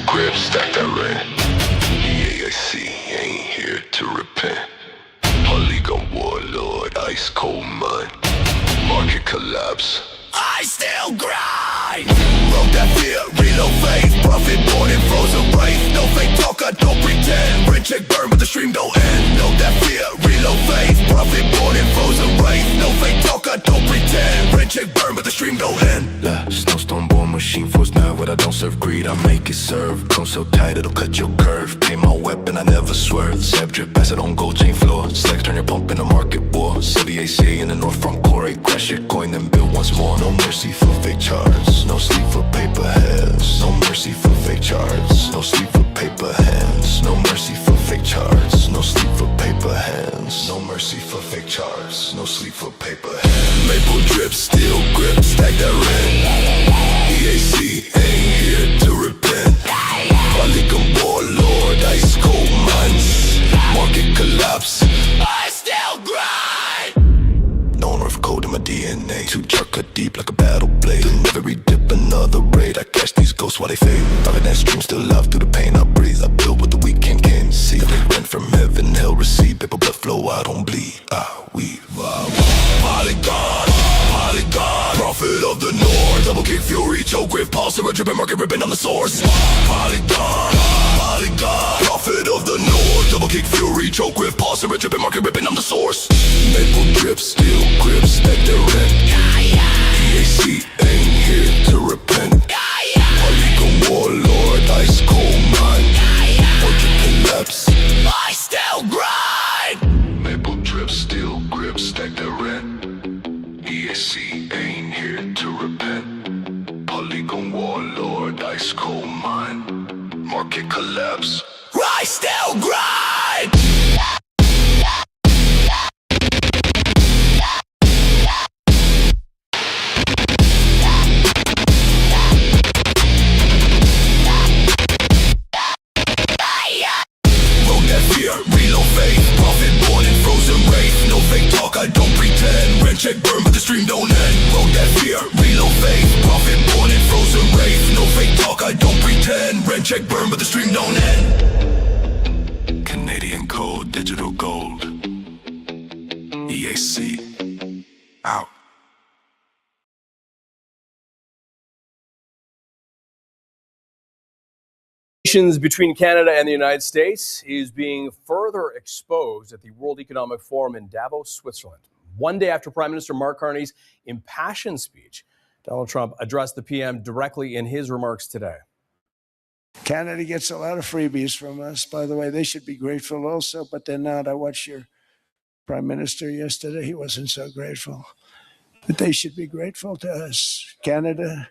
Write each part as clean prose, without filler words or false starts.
grip, stack that rent. EAC ain't here to repent. Polygon warlord, ice cold mind. Market collapse. I still grind. Broke that fear, reload faith. Profit born in frozen wraith. No fake talk, I don't pretend. Rent check burn, but the stream don't end. Know that fear, reload faith. Profit born in frozen wraith. No fake talk, I don't pretend. Rent check burn, but the stream don't end. Snowstorm born machine force now. What I don't serve greed, I make it serve. Clone so tight, it'll cut your curve. Pay my weapon, I never swerve. Sab drip, pass it on gold chain floor. Slacks turn your pump in a market war. City AC in the north front core. Crash your coin, then build once more. No mercy for fake charts. No sleep for paper heads. No mercy for fake charts. No sleep for paper hands. No mercy for fake charts. No sleep for paper hands. No mercy for fake charts. No sleep for paper hands. Maple drip, steel grip, stack that rent. EAC ain't here to repent. Polygon warlord, ice cold minds. Market collapse. I still grind. No North code in my DNA. Two chart cut deep like a battle blade. Never redip another raid. I catch these ghosts while they fade. Thought that stream still alive through the pain I breathe. I build what the weekend can't see. They rent from heaven, hell receive. Paper blood flow, I don't bleed. We Polygon, Polygon. Prophet of the North. Double kick fury, choke grip, pulse, a dripping market ripping on the source. Polygon, Polygon. Prophet of the North. Double kick fury, choke grip, pulse, a dripping market ripping on the source. Maple drip, steel grip, stack their rent. EAC ain't here to repent. Polygon warlord, ice cold mind. Market collapse. I still grind. Maple drip, steel grip, stack their rent. EAC ain't here to repent. Polygon warlord, ice cold mind. Market collapse. I still grind. Reload faith, profit born in frozen wraith. No fake talk, I don't pretend. Rent check burn, but the stream don't end. Road that fear, reload faith, profit born in frozen wraith. No fake talk, I don't pretend. Rent check burn, but the stream don't end. Canadian code, digital gold. EAC out. Between Canada and the United States is being further exposed at the World Economic Forum in Davos, Switzerland. One day after Prime Minister Mark Carney's impassioned speech, Donald Trump addressed the PM directly in his remarks today. Canada gets a lot of freebies from us. By the way, they should be grateful also, but they're not. I watched your Prime Minister yesterday. He wasn't so grateful. But they should be grateful to us. Canada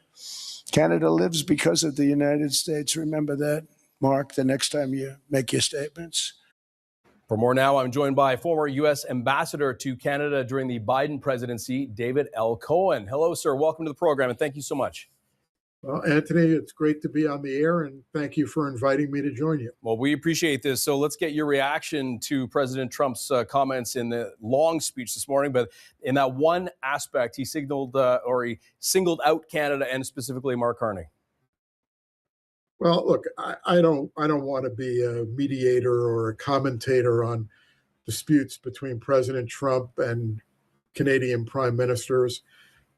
lives because of the United States. Remember that, Mark, the next time you make your statements. For more now, I'm joined by former U.S. Ambassador to Canada during the Biden presidency, David L. Cohen. Hello, sir. Welcome to the program, and thank you so much. Well, Anthony, it's great to be on the air, and thank you for inviting me to join you. Well, we appreciate this. So let's get your reaction to President Trump's comments in the long speech this morning. But in that one aspect, he singled out Canada and specifically Mark Carney. Well, look, I don't want to be a mediator or a commentator on disputes between President Trump and Canadian prime ministers.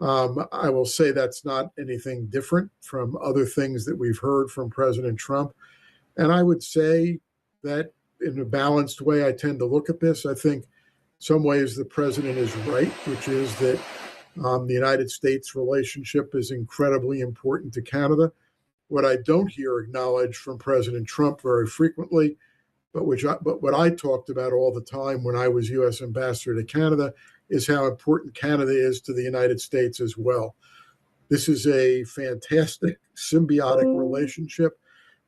I will say that's not anything different from other things that we've heard from President Trump. And I would say that in a balanced way, I tend to look at this. I think some ways the president is right, which is that the United States relationship is incredibly important to Canada. What I don't hear acknowledged from President Trump very frequently, but what I talked about all the time when I was U.S. ambassador to Canada, is how important Canada is to the United States as well. This is a fantastic symbiotic relationship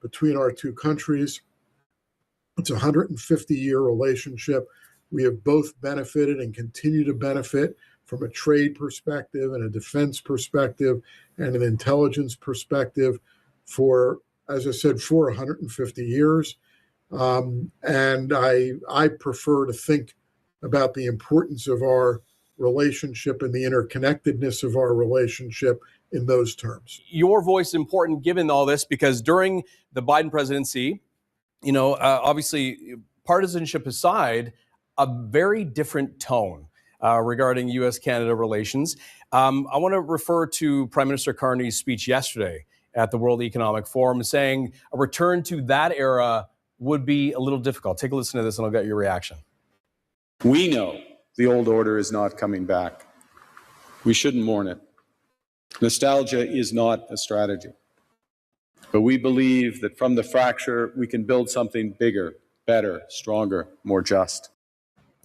between our two countries. It's a 150-year relationship. We have both benefited and continue to benefit from a trade perspective and a defense perspective and an intelligence perspective for, as I said, for 150 years. And I prefer to think about the importance of our relationship and the interconnectedness of our relationship in those terms. Your voice is important given all this, because during the Biden presidency, obviously, partisanship aside, a very different tone regarding U.S.-Canada relations. I want to refer to Prime Minister Carney's speech yesterday at the World Economic Forum, saying a return to that era would be a little difficult. Take a listen to this and I'll get your reaction. We know the old order is not coming back. We shouldn't mourn it. Nostalgia is not a strategy. But we believe that from the fracture, we can build something bigger, better, stronger, more just.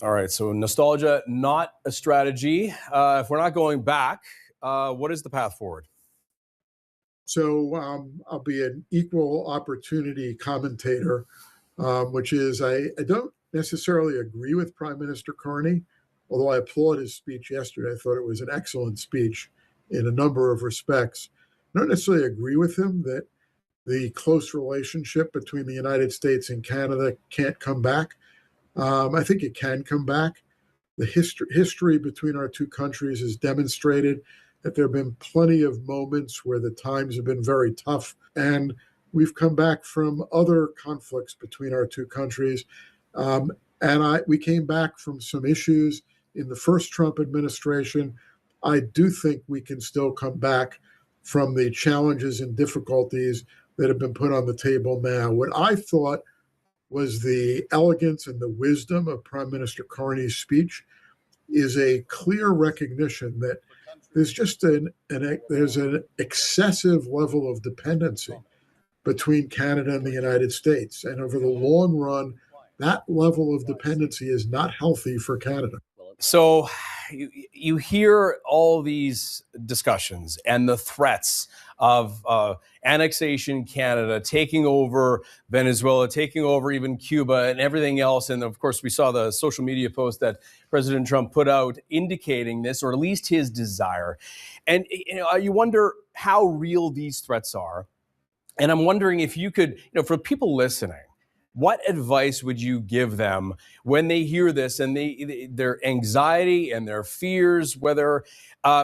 All right, so nostalgia, not a strategy. If we're not going back, what is the path forward? So I'll be an equal opportunity commentator, which is I don't necessarily agree with Prime Minister Carney, although I applaud his speech yesterday. I thought it was an excellent speech in a number of respects. I don't necessarily agree with him that the close relationship between the United States and Canada can't come back. I think it can come back. The history between our two countries has demonstrated that there have been plenty of moments where the times have been very tough, and we've come back from other conflicts between our two countries. We came back from some issues in the first Trump administration. I do think we can still come back from the challenges and difficulties that have been put on the table now. What I thought was the elegance and the wisdom of Prime Minister Carney's speech is a clear recognition that there's just there's an excessive level of dependency between Canada and the United States. And over the long run, that level of dependency is not healthy for Canada. So you hear all these discussions and the threats of annexation Canada, taking over Venezuela, taking over even Cuba and everything else. And of course, we saw the social media post that President Trump put out indicating this, or at least his desire. And you wonder how real these threats are. And I'm wondering if you could, for people listening, what advice would you give them when they hear this and their anxiety and their fears, whether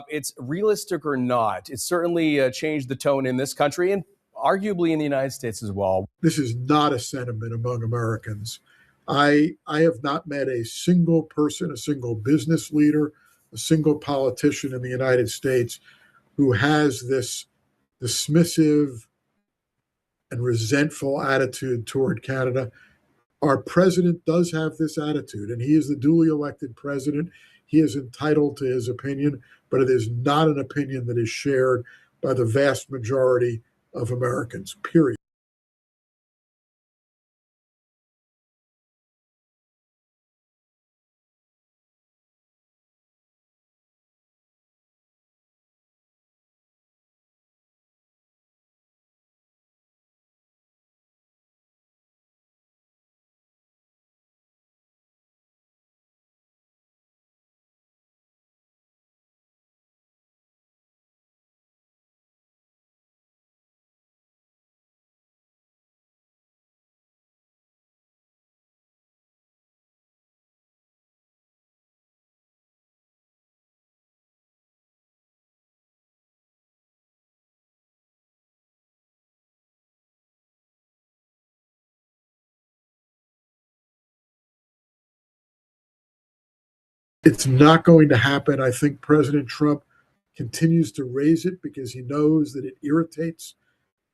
it's realistic or not? It's certainly changed the tone in this country and arguably in the United States as well. This is not a sentiment among Americans. I have not met a single person, a single business leader, a single politician in the United States who has this dismissive and resentful attitude toward Canada. Our president does have this attitude, and he is the duly elected president. He is entitled to his opinion, but it is not an opinion that is shared by the vast majority of Americans, period. It's not going to happen. I think President Trump continues to raise it because he knows that it irritates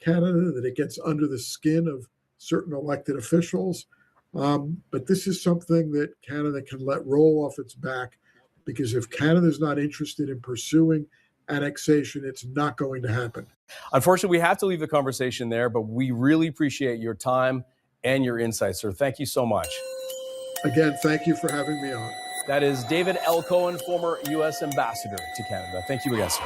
Canada, that it gets under the skin of certain elected officials. But this is something that Canada can let roll off its back, because if Canada is not interested in pursuing annexation, it's not going to happen. Unfortunately, we have to leave the conversation there, but we really appreciate your time and your insights, sir. Thank you so much. Again, thank you for having me on. That is David L. Cohen, former U.S. ambassador to Canada. Thank you again, sir.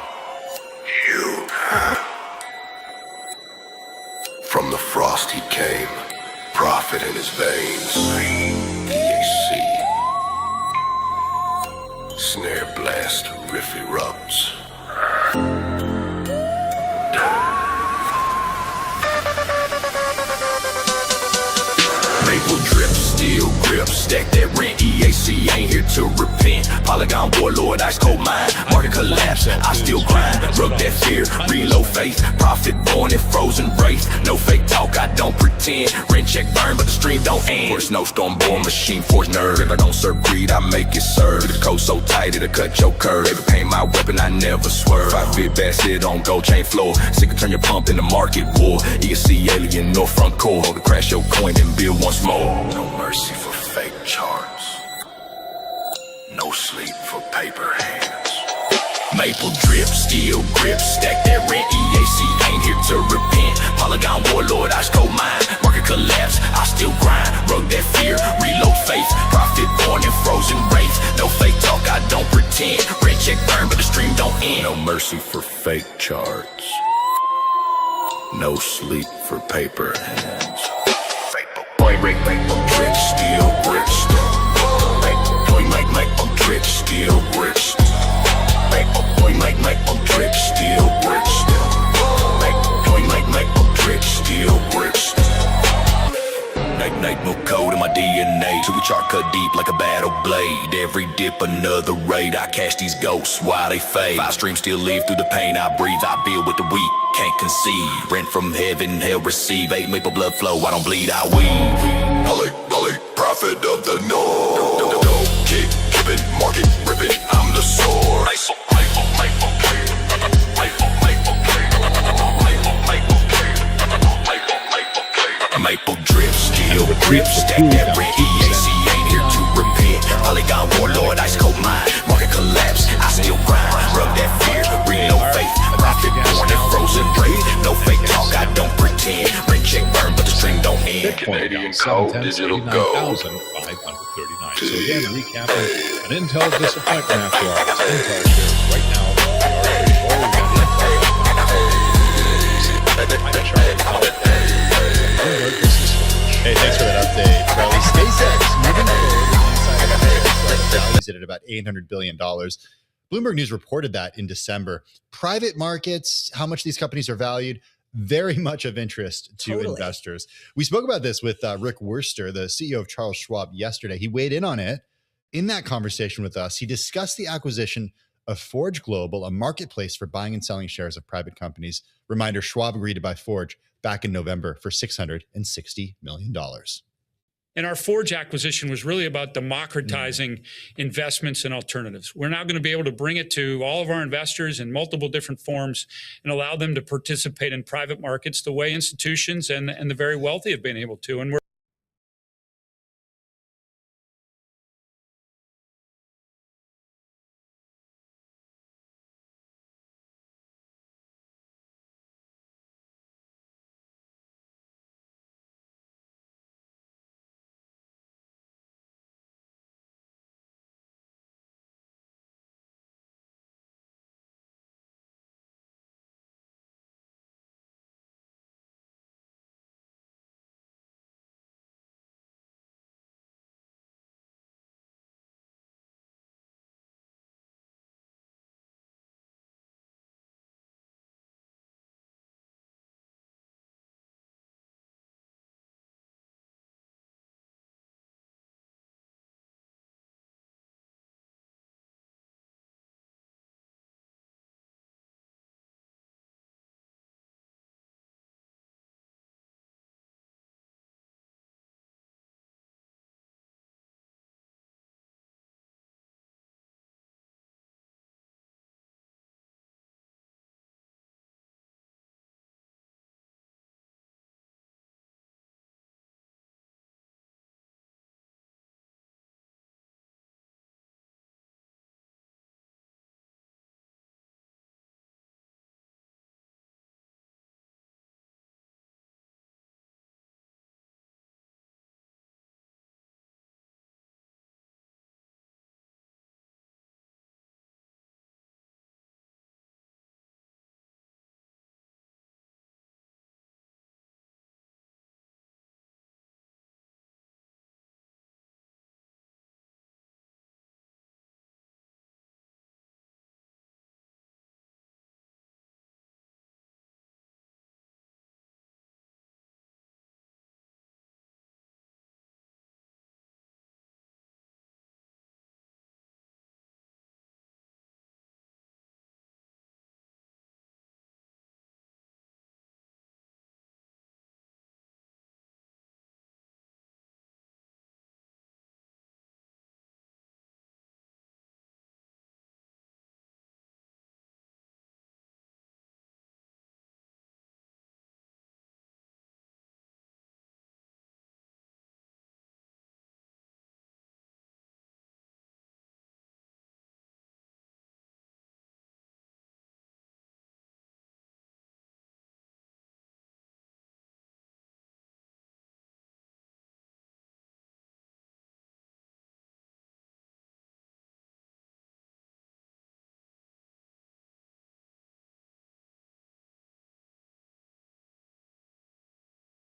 From the frost he came, prophet in his veins. EAC. Snare blast, riff erupts. Maple drip, steel grip, stack that rent. EAC ain't here to repent. Polygon warlord, ice cold mind. Market collapse, I still grind. Rub that fear, reload faith. Profit born in frozen wraith. No fake talk, I don't pretend. Rent check burn, but the stream don't end. For a snowstorm born machine, force nerd. If I don't serve greed, I make it serve. The code so tight, it'll cut your curve. Baby, paint my weapon, I never swerve. I fit best, sit on gold chain floor. Sick of turn your pump in the market war. You can see alien, no front core. To crash your coin and build once more. No mercy for fake charts. No sleep for paper hands. Maple drip, steel grip, stack that rent. EAC ain't here to repent. Polygon warlord, ice cold mind. Market collapse, I still grind. Rug that fear, reload faith. Profit born in frozen wraith. No fake talk, I don't pretend. Rent check burn, but the stream don't end. No mercy for fake charts. No sleep for paper hands. Maple drip, steel grip. Maple drip, steel grip. Maple drip, steel bricks. Maple drip, steel bricks. Night move code in my DNA. So we chart cut deep like a battle blade. Every dip another raid. I catch these ghosts while they fade. 5 streams still live through the pain I breathe. I build with the weak, can't conceive. Rent from heaven, hell receive. 8 maple blood flow, I don't bleed, I weave. Poly, prophet of the north. Kick, giving, market ripping, I'm the sword. Maple drip, steel grip, stack that rent. EAC ain't here to repent. Polygon warlord, ice cold mind. Market collapse, I still grind. Rub that fear, reload faith. Profit born in frozen wraith. No fake talk, I don't pretend. Rent check burn, but the stream don't end. Canadian Cold Digital Gold. 539. So again, recapping an Intel disappointment after all. Intel shares right now Hey, thanks for that update, Charlie. SpaceX moving forward values it at about $800 billion. Bloomberg News reported that in December. Private markets, how much these companies are valued, very much of interest to investors. We spoke about this with Rick Wurster, the CEO of Charles Schwab, yesterday. He weighed in on it. In that conversation with us, he discussed the acquisition of Forge Global, a marketplace for buying and selling shares of private companies. Reminder, Schwab agreed to buy Forge back in November for $660 million. And our Forge acquisition was really about democratizing investments and alternatives. We're now going to be able to bring it to all of our investors in multiple different forms and allow them to participate in private markets the way institutions and the very wealthy have been able to. And we're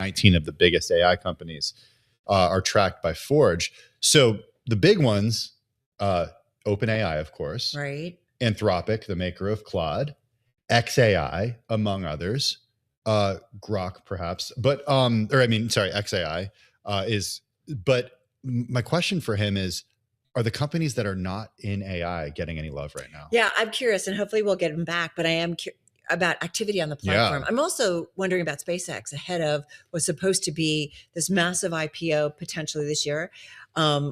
19 of the biggest AI companies are tracked by Forge. So the big ones, OpenAI, of course, Right. Anthropic, the maker of Claude, XAI, among others, Grok, perhaps, but XAI is. But my question for him is: are the companies that are not in AI getting any love right now? Yeah, I'm curious, and hopefully we'll get him back. But I am about activity on the platform. Yeah. I'm also wondering about SpaceX ahead of what's supposed to be this massive IPO potentially this year.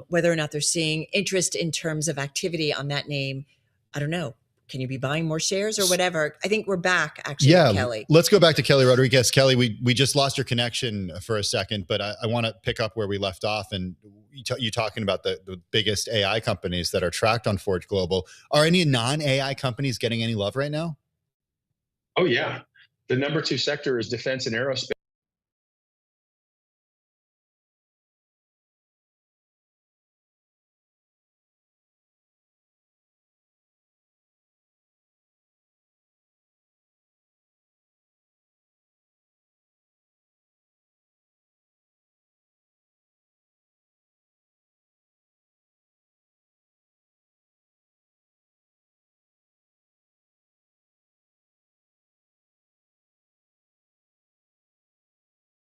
Whether or not they're seeing interest in terms of activity on that name, I don't know. Can you be buying more shares or whatever? I think we're back actually, Yeah, with Kelly. let's go back to Kelly Rodriguez. Kelly, we just lost your connection for a second, but I want to pick up where we left off, and you talking about the biggest AI companies that are tracked on Forge Global. Are any non-AI companies getting any love right now? Oh, yeah. The number 2 sector is defense and aerospace.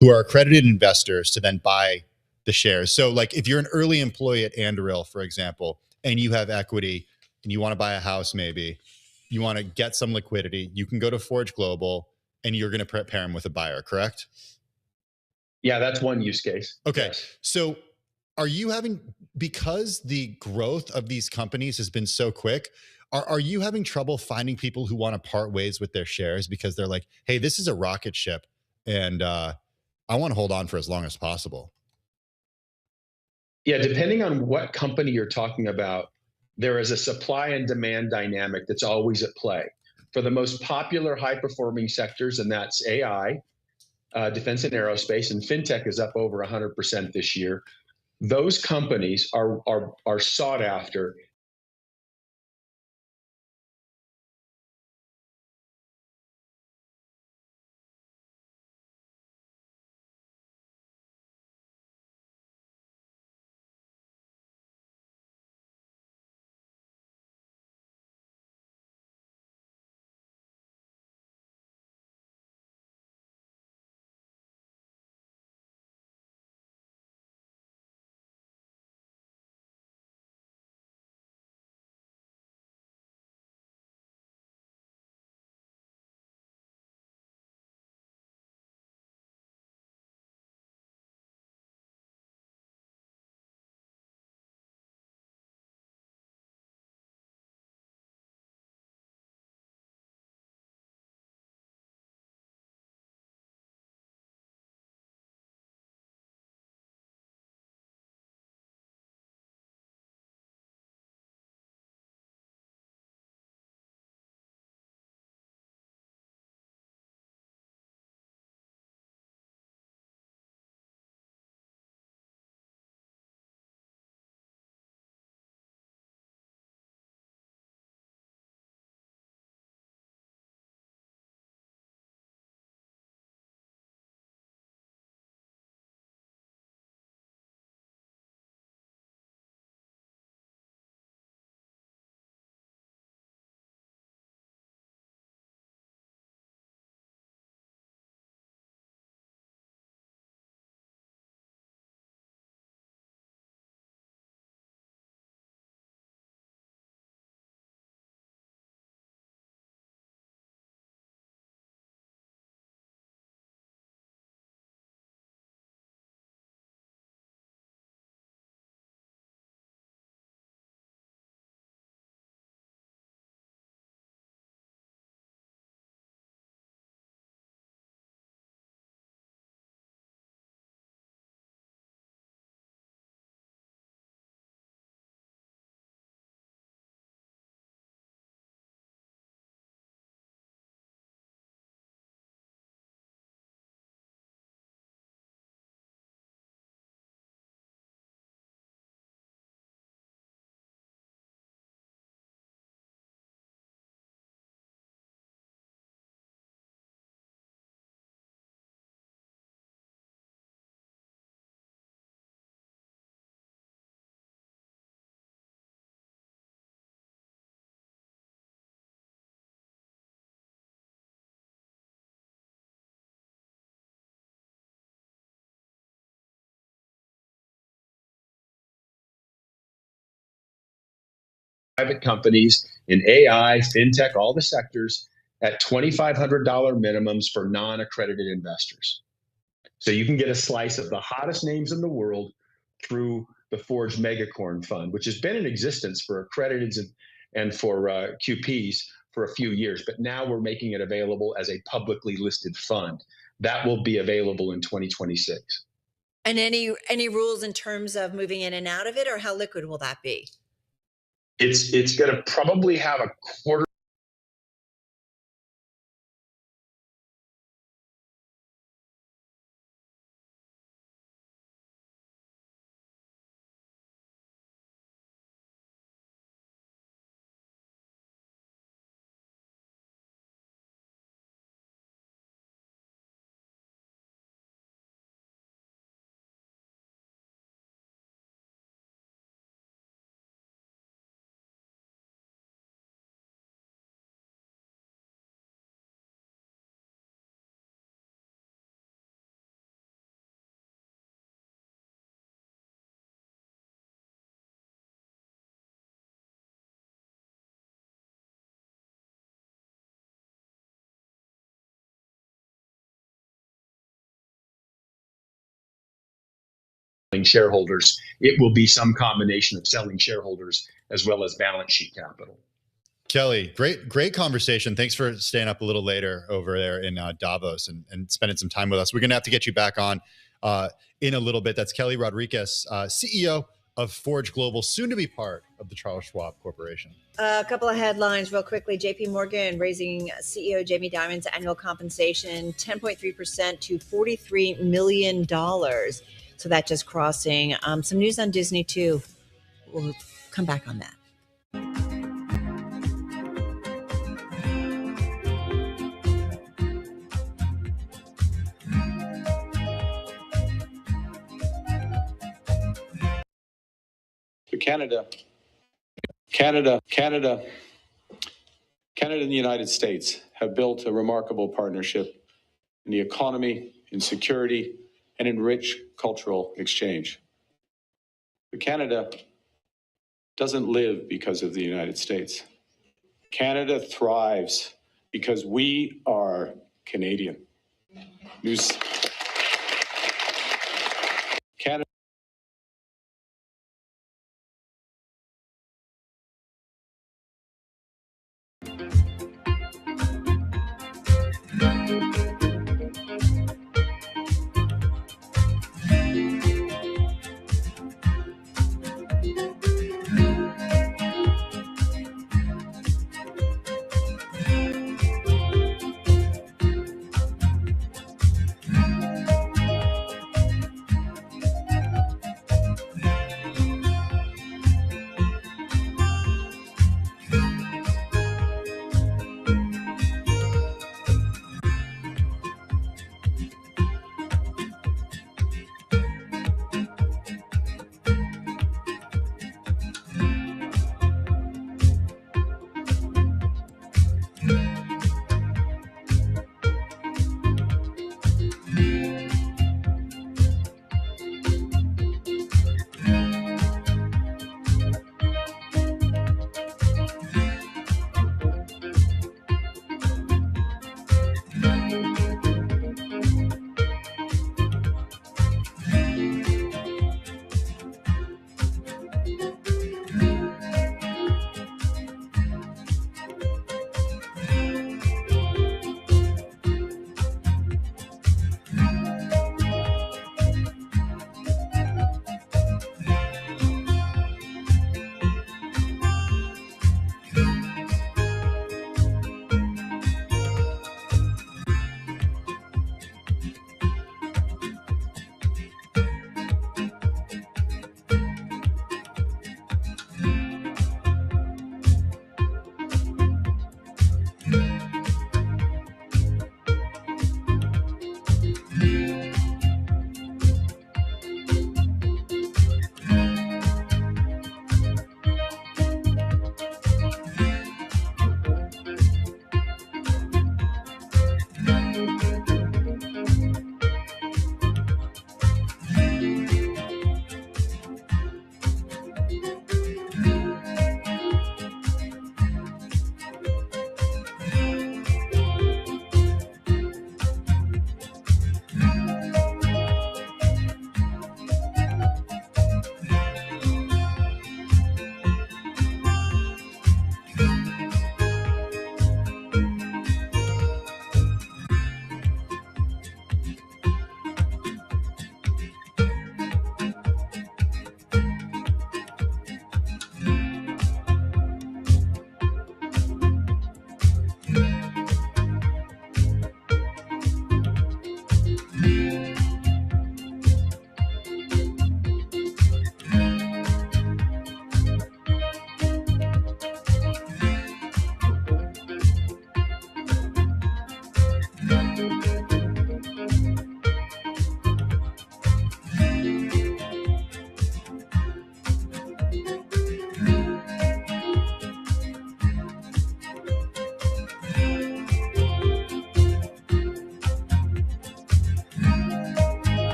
Who are accredited investors to then buy the shares. So like if you're an early employee at Anduril, for example, and you have equity and you want to buy a house, maybe you want to get some liquidity, you can go to Forge Global and you're going to pair them with a buyer, correct? Yeah, that's one use case. Okay. Yes. So are you having, because the growth of these companies has been so quick, are you having trouble finding people who want to part ways with their shares because they're like, hey, this is a rocket ship and I want to hold on for as long as possible? Yeah, depending on what company you're talking about, there is a supply and demand dynamic that's always at play. For the most popular high-performing sectors, and that's AI, defense and aerospace, and fintech is up over 100% this year. Those companies are sought after private companies in AI, fintech, all the sectors at $2,500 minimums for non-accredited investors. So you can get a slice of the hottest names in the world through the Forge Megacorn Fund, which has been in existence for accrediteds and for QPs for a few years. But now we're making it available as a publicly listed fund. That will be available in 2026. And any rules in terms of moving in and out of it, or how liquid will that be? It's going to probably have a quarter. Shareholders, it will be some combination of selling shareholders as well as balance sheet capital. Kelly, great conversation. Thanks for staying up a little later over there in Davos and spending some time with us. We're going to have to get you back on in a little bit. That's Kelly Rodriguez, CEO of Forge Global, soon to be part of the Charles Schwab Corporation. A couple of headlines real quickly. JP Morgan raising CEO Jamie Dimon's annual compensation 10.3% to $43 million. So that just crossing. Some news on Disney too. We'll come back on that. Canada and the United States have built a remarkable partnership in the economy, in security, and in rich cultural exchange. But Canada doesn't live because of the United States. Canada thrives because we are Canadian. Canada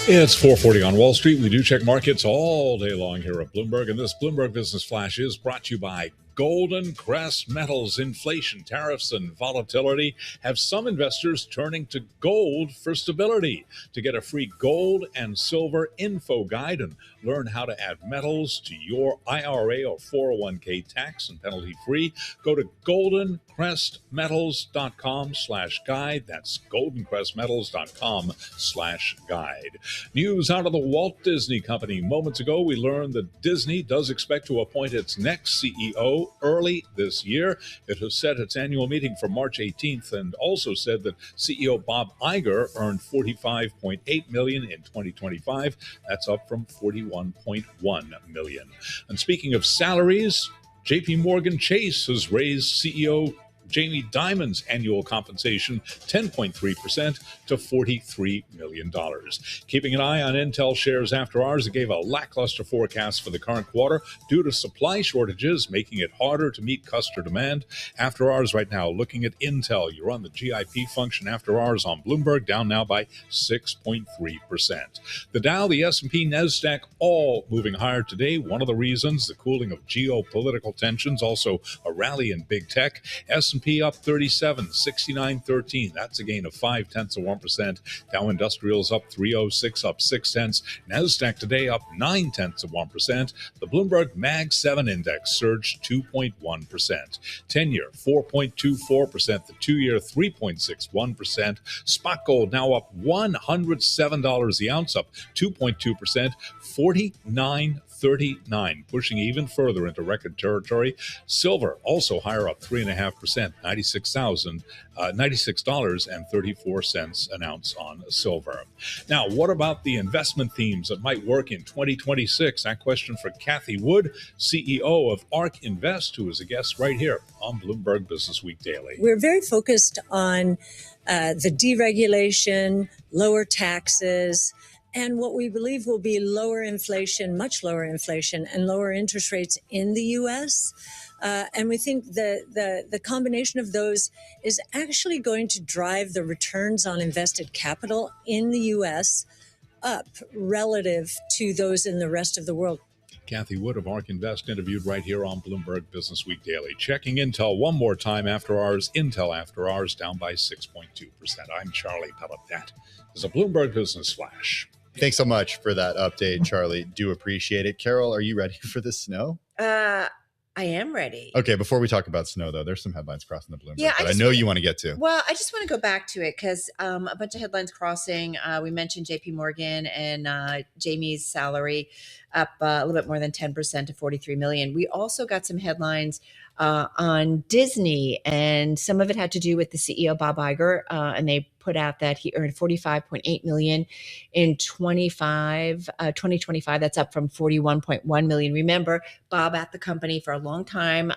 It's 4:40 on Wall Street. We do check markets all day long here at Bloomberg, and this Bloomberg Business Flash is brought to you by Golden Crest Metals. Inflation, tariffs, and volatility have some investors turning to gold for stability. To get a free gold and silver info guide and learn how to add metals to your IRA or 401k tax and penalty free, go to goldencrestmetals.com/guide. That's goldencrestmetals.com/guide. News out of the Walt Disney Company. Moments ago, we learned that Disney does expect to appoint its next CEO early this year. It has set its annual meeting for March 18th and also said that CEO Bob Iger earned $45.8 million in 2025. That's up from $41.1 million. And speaking of salaries, JP Morgan Chase has raised CEO Jamie Dimon's annual compensation 10.3% to $43 million. Keeping an eye on Intel shares after hours, it gave a lackluster forecast for the current quarter due to supply shortages, making it harder to meet customer demand. After hours right now, looking at Intel, you're on the GIP function after hours on Bloomberg, down now by 6.3%. The Dow, the S&P, NASDAQ, all moving higher today. One of the reasons, the cooling of geopolitical tensions, also a rally in big tech. S&P up 37, 69.13. That's a gain of 0.5%. Dow Industrials up 306, up 0.6. NASDAQ today up 0.9%. The Bloomberg Mag 7 index surged 2.1%. 10-year 4.24%. The 2-year 3.61%. Spot gold now up $107 the ounce, up 2.2%. 49.39, pushing even further into record territory. Silver also higher, up 3.5%, $96.34 an ounce on silver. Now, what about the investment themes that might work in 2026? That question for Kathy Wood, CEO of ARK Invest, who is a guest right here on Bloomberg Business Week Daily. We're very focused on the deregulation, lower taxes, and what we believe will be lower inflation, much lower inflation, and lower interest rates in the U.S. And we think the combination of those is actually going to drive the returns on invested capital in the U.S. up relative to those in the rest of the world. Kathy Wood of ARK Invest interviewed right here on Bloomberg Business Week Daily. Checking Intel one more time after hours. Intel after hours down by 6.2%. I'm Charlie Pellet. That is a Bloomberg Business Flash. Thanks so much for that update, Charlie. Do appreciate it. Carol, are you ready for the snow? I am ready. Okay, before we talk about snow, though, there's some headlines crossing the Bloomberg that I know you want to get to. Well, I just want to go back to it because a bunch of headlines crossing. We mentioned JP Morgan and Jamie's salary up a little bit more than 10% to $43 million. We also got some headlines on Disney, and some of it had to do with the CEO, Bob Iger, and they put out that he earned $45.8 million in 2025. That's up from $41.1 million. Remember, Bob at the company for a long time,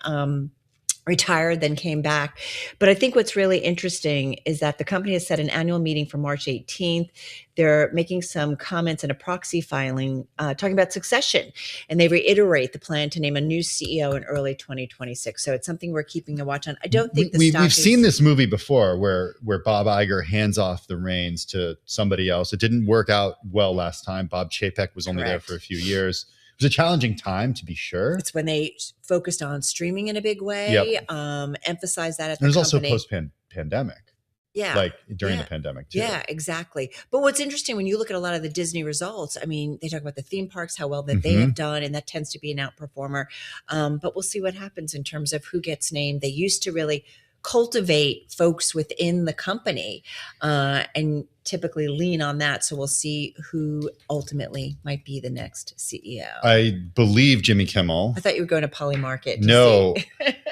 retired, then came back. But I think what's really interesting is that the company has set an annual meeting for March 18th. They're making some comments in a proxy filing talking about succession, and they reiterate the plan to name a new CEO in early 2026. So it's something we're keeping a watch on. I don't think we've seen this movie before where Bob Iger hands off the reins to somebody else. It didn't work out well last time. Bob Chapek was only there for a few years. It was a challenging time, to be sure. It's when they focused on streaming in a big way, emphasized that at the company. There's also post-pandemic. Yeah. Like during the pandemic, too. Yeah, exactly. But what's interesting when you look at a lot of the Disney results, I mean, they talk about the theme parks, how well that they have done, and that tends to be an outperformer. But we'll see what happens in terms of who gets named. They used to really cultivate folks within the company and typically lean on that. So we'll see who ultimately might be the next CEO. I believe Jimmy Kimmel. I thought you were going to Polymarket. No,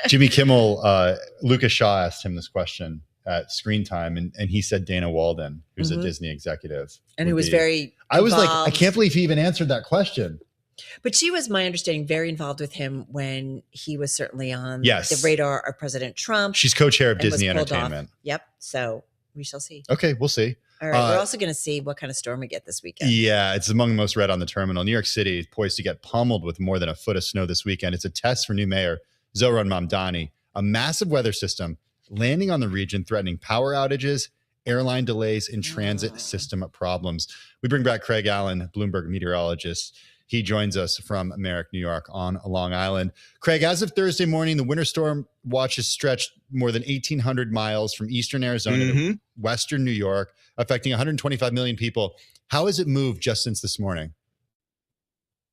Jimmy Kimmel, Lucas Shaw asked him this question at Screen Time, and he said Dana Walden, who's a Disney executive. And who was very I was like, I can't believe he even answered that question. But she was, my understanding, very involved with him when he was certainly on the radar of President Trump. She's co-chair of Disney Entertainment. Yep. So we shall see. Okay, we'll see. All right. We're also going to see what kind of storm we get this weekend. Yeah, it's among the most read on the terminal. New York City is poised to get pummeled with more than a foot of snow this weekend. It's a test for new mayor Zohran Mamdani. A massive weather system landing on the region, threatening power outages airline delays, and transit system problems. We bring back Craig Allen, Bloomberg meteorologist. He joins us from Merrick, New York on Long Island. Craig, as of Thursday morning, the winter storm watch has stretched more than 1,800 miles from eastern Arizona to western New York, affecting 125 million people. How has it moved just since this morning?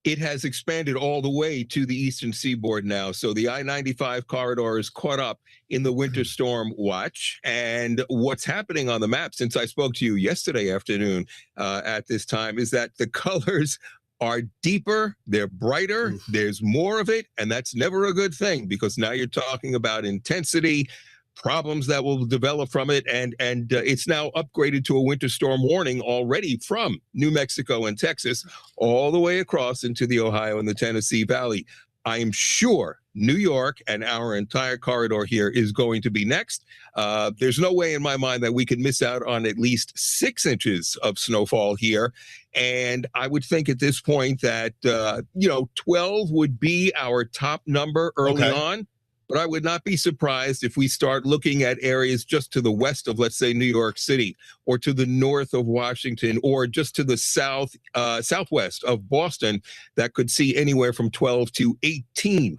It has expanded all the way to the eastern seaboard now. So the I-95 corridor is caught up in the winter storm watch. And what's happening on the map since I spoke to you yesterday afternoon at this time is that the colors are deeper, they're brighter, there's more of it, and that's never a good thing because now you're talking about intensity, problems that will develop from it, and it's now upgraded to a winter storm warning already from New Mexico and Texas all the way across into the Ohio and the Tennessee Valley. I am sure New York and our entire corridor here is going to be next. There's no way in my mind that we could miss out on at least 6 inches of snowfall here. And I would think at this point that, 12 would be our top number early on. But I would not be surprised if we start looking at areas just to the west of, let's say, New York City, or to the north of Washington, or just to the southwest of Boston that could see anywhere from 12 to 18.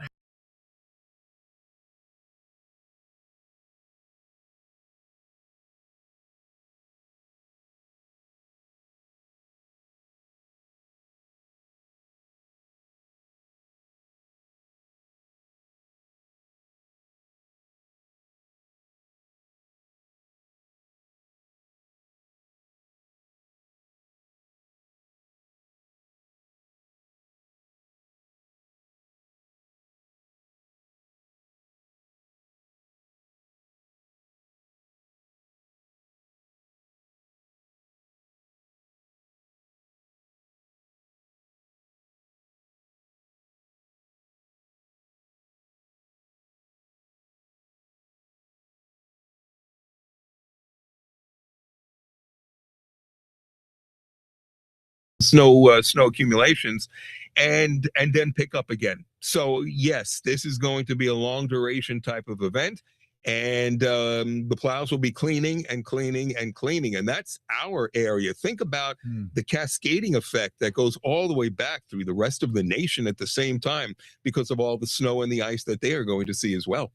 Snow accumulations and then pick up again. So yes, this is going to be a long duration type of event, and the plows will be cleaning and cleaning and cleaning, and that's our area. Think about the cascading effect that goes all the way back through the rest of the nation at the same time because of all the snow and the ice that they are going to see as well.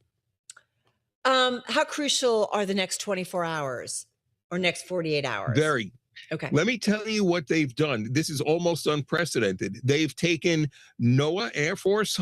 How crucial are the next 24 hours or next 48 hours? Very. Okay. Let me tell you what they've done. This is almost unprecedented. They've taken NOAA Air Force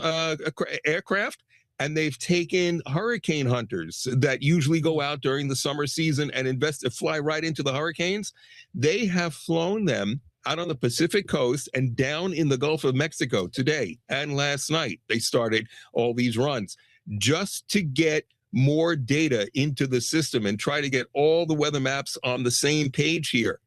aircraft, and they've taken hurricane hunters that usually go out during the summer season and fly right into the hurricanes. They have flown them out on the Pacific coast and down in the Gulf of Mexico today and last night. They started all these runs just to get more data into the system and try to get all the weather maps on the same page here.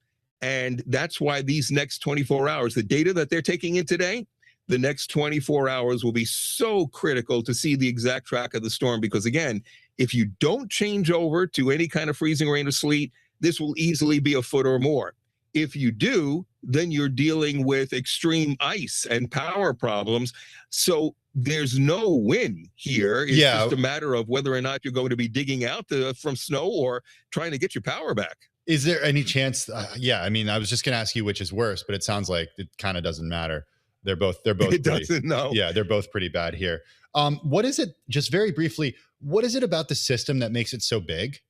And that's why these next 24 hours, the data that they're taking in today, the next 24 hours will be so critical to see the exact track of the storm. Because again, if you don't change over to any kind of freezing rain or sleet, this will easily be a foot or more. If you do, then you're dealing with extreme ice and power problems. So there's no win here. It's just a matter of whether or not you're going to be digging out from snow or trying to get your power back. Is there any chance? I mean, I was just going to ask you which is worse, but it sounds like it kind of doesn't matter. They're both. It doesn't. No. Yeah, they're both pretty bad here. What is it? Just very briefly, what is it about the system that makes it so big?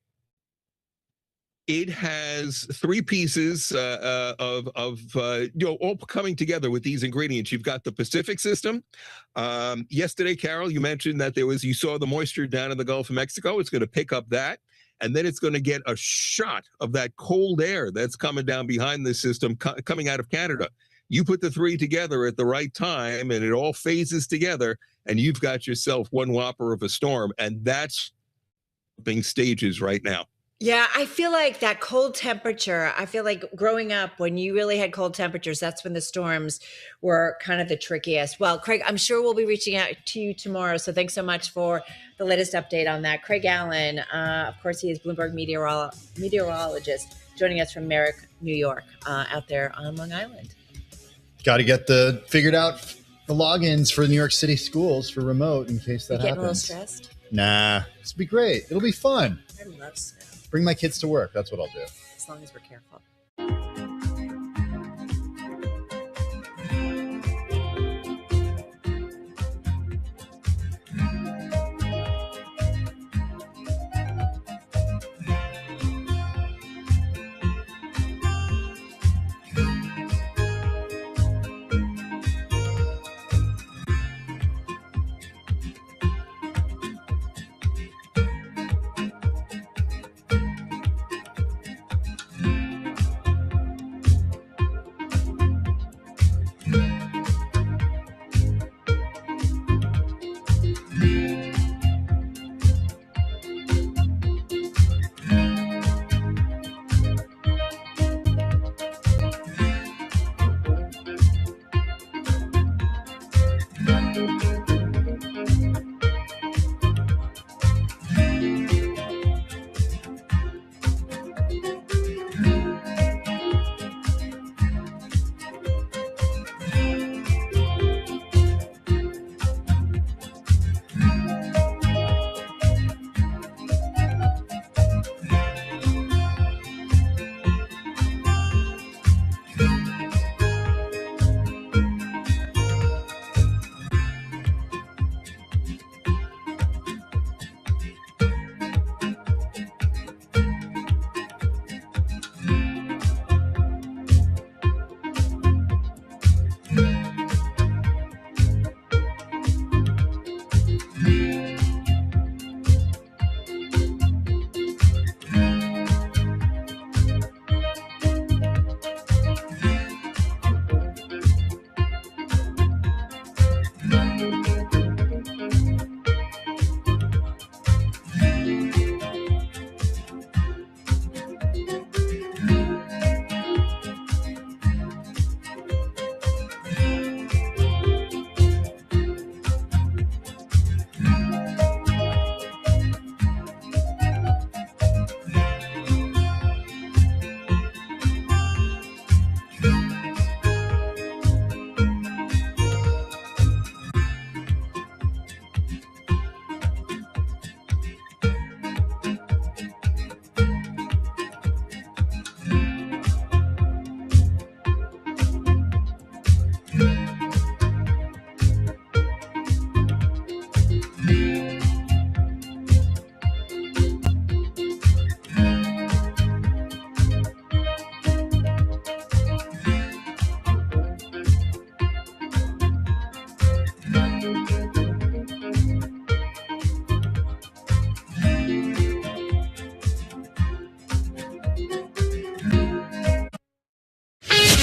It has 3 pieces of all coming together with these ingredients. You've got the Pacific system. Yesterday, Carol, you mentioned that you saw the moisture down in the Gulf of Mexico. It's going to pick up that. And then it's going to get a shot of that cold air that's coming down behind the system coming out of Canada. You put the 3 together at the right time and it all phases together and you've got yourself one whopper of a storm. And that's being stages right now. Yeah, I feel like that cold temperature, I feel like growing up when you really had cold temperatures, that's when the storms were kind of the trickiest. Well, Craig, I'm sure we'll be reaching out to you tomorrow. So thanks so much for the latest update on that. Craig Allen, of course, he is Bloomberg meteorologist, joining us from Merrick, New York, out there on Long Island. Got to get figured out the logins for New York City schools for remote in case that happens. Getting a little stressed? Nah, this will be great. It'll be fun. I love snow. Bring my kids to work. That's what I'll do. as long as we're careful.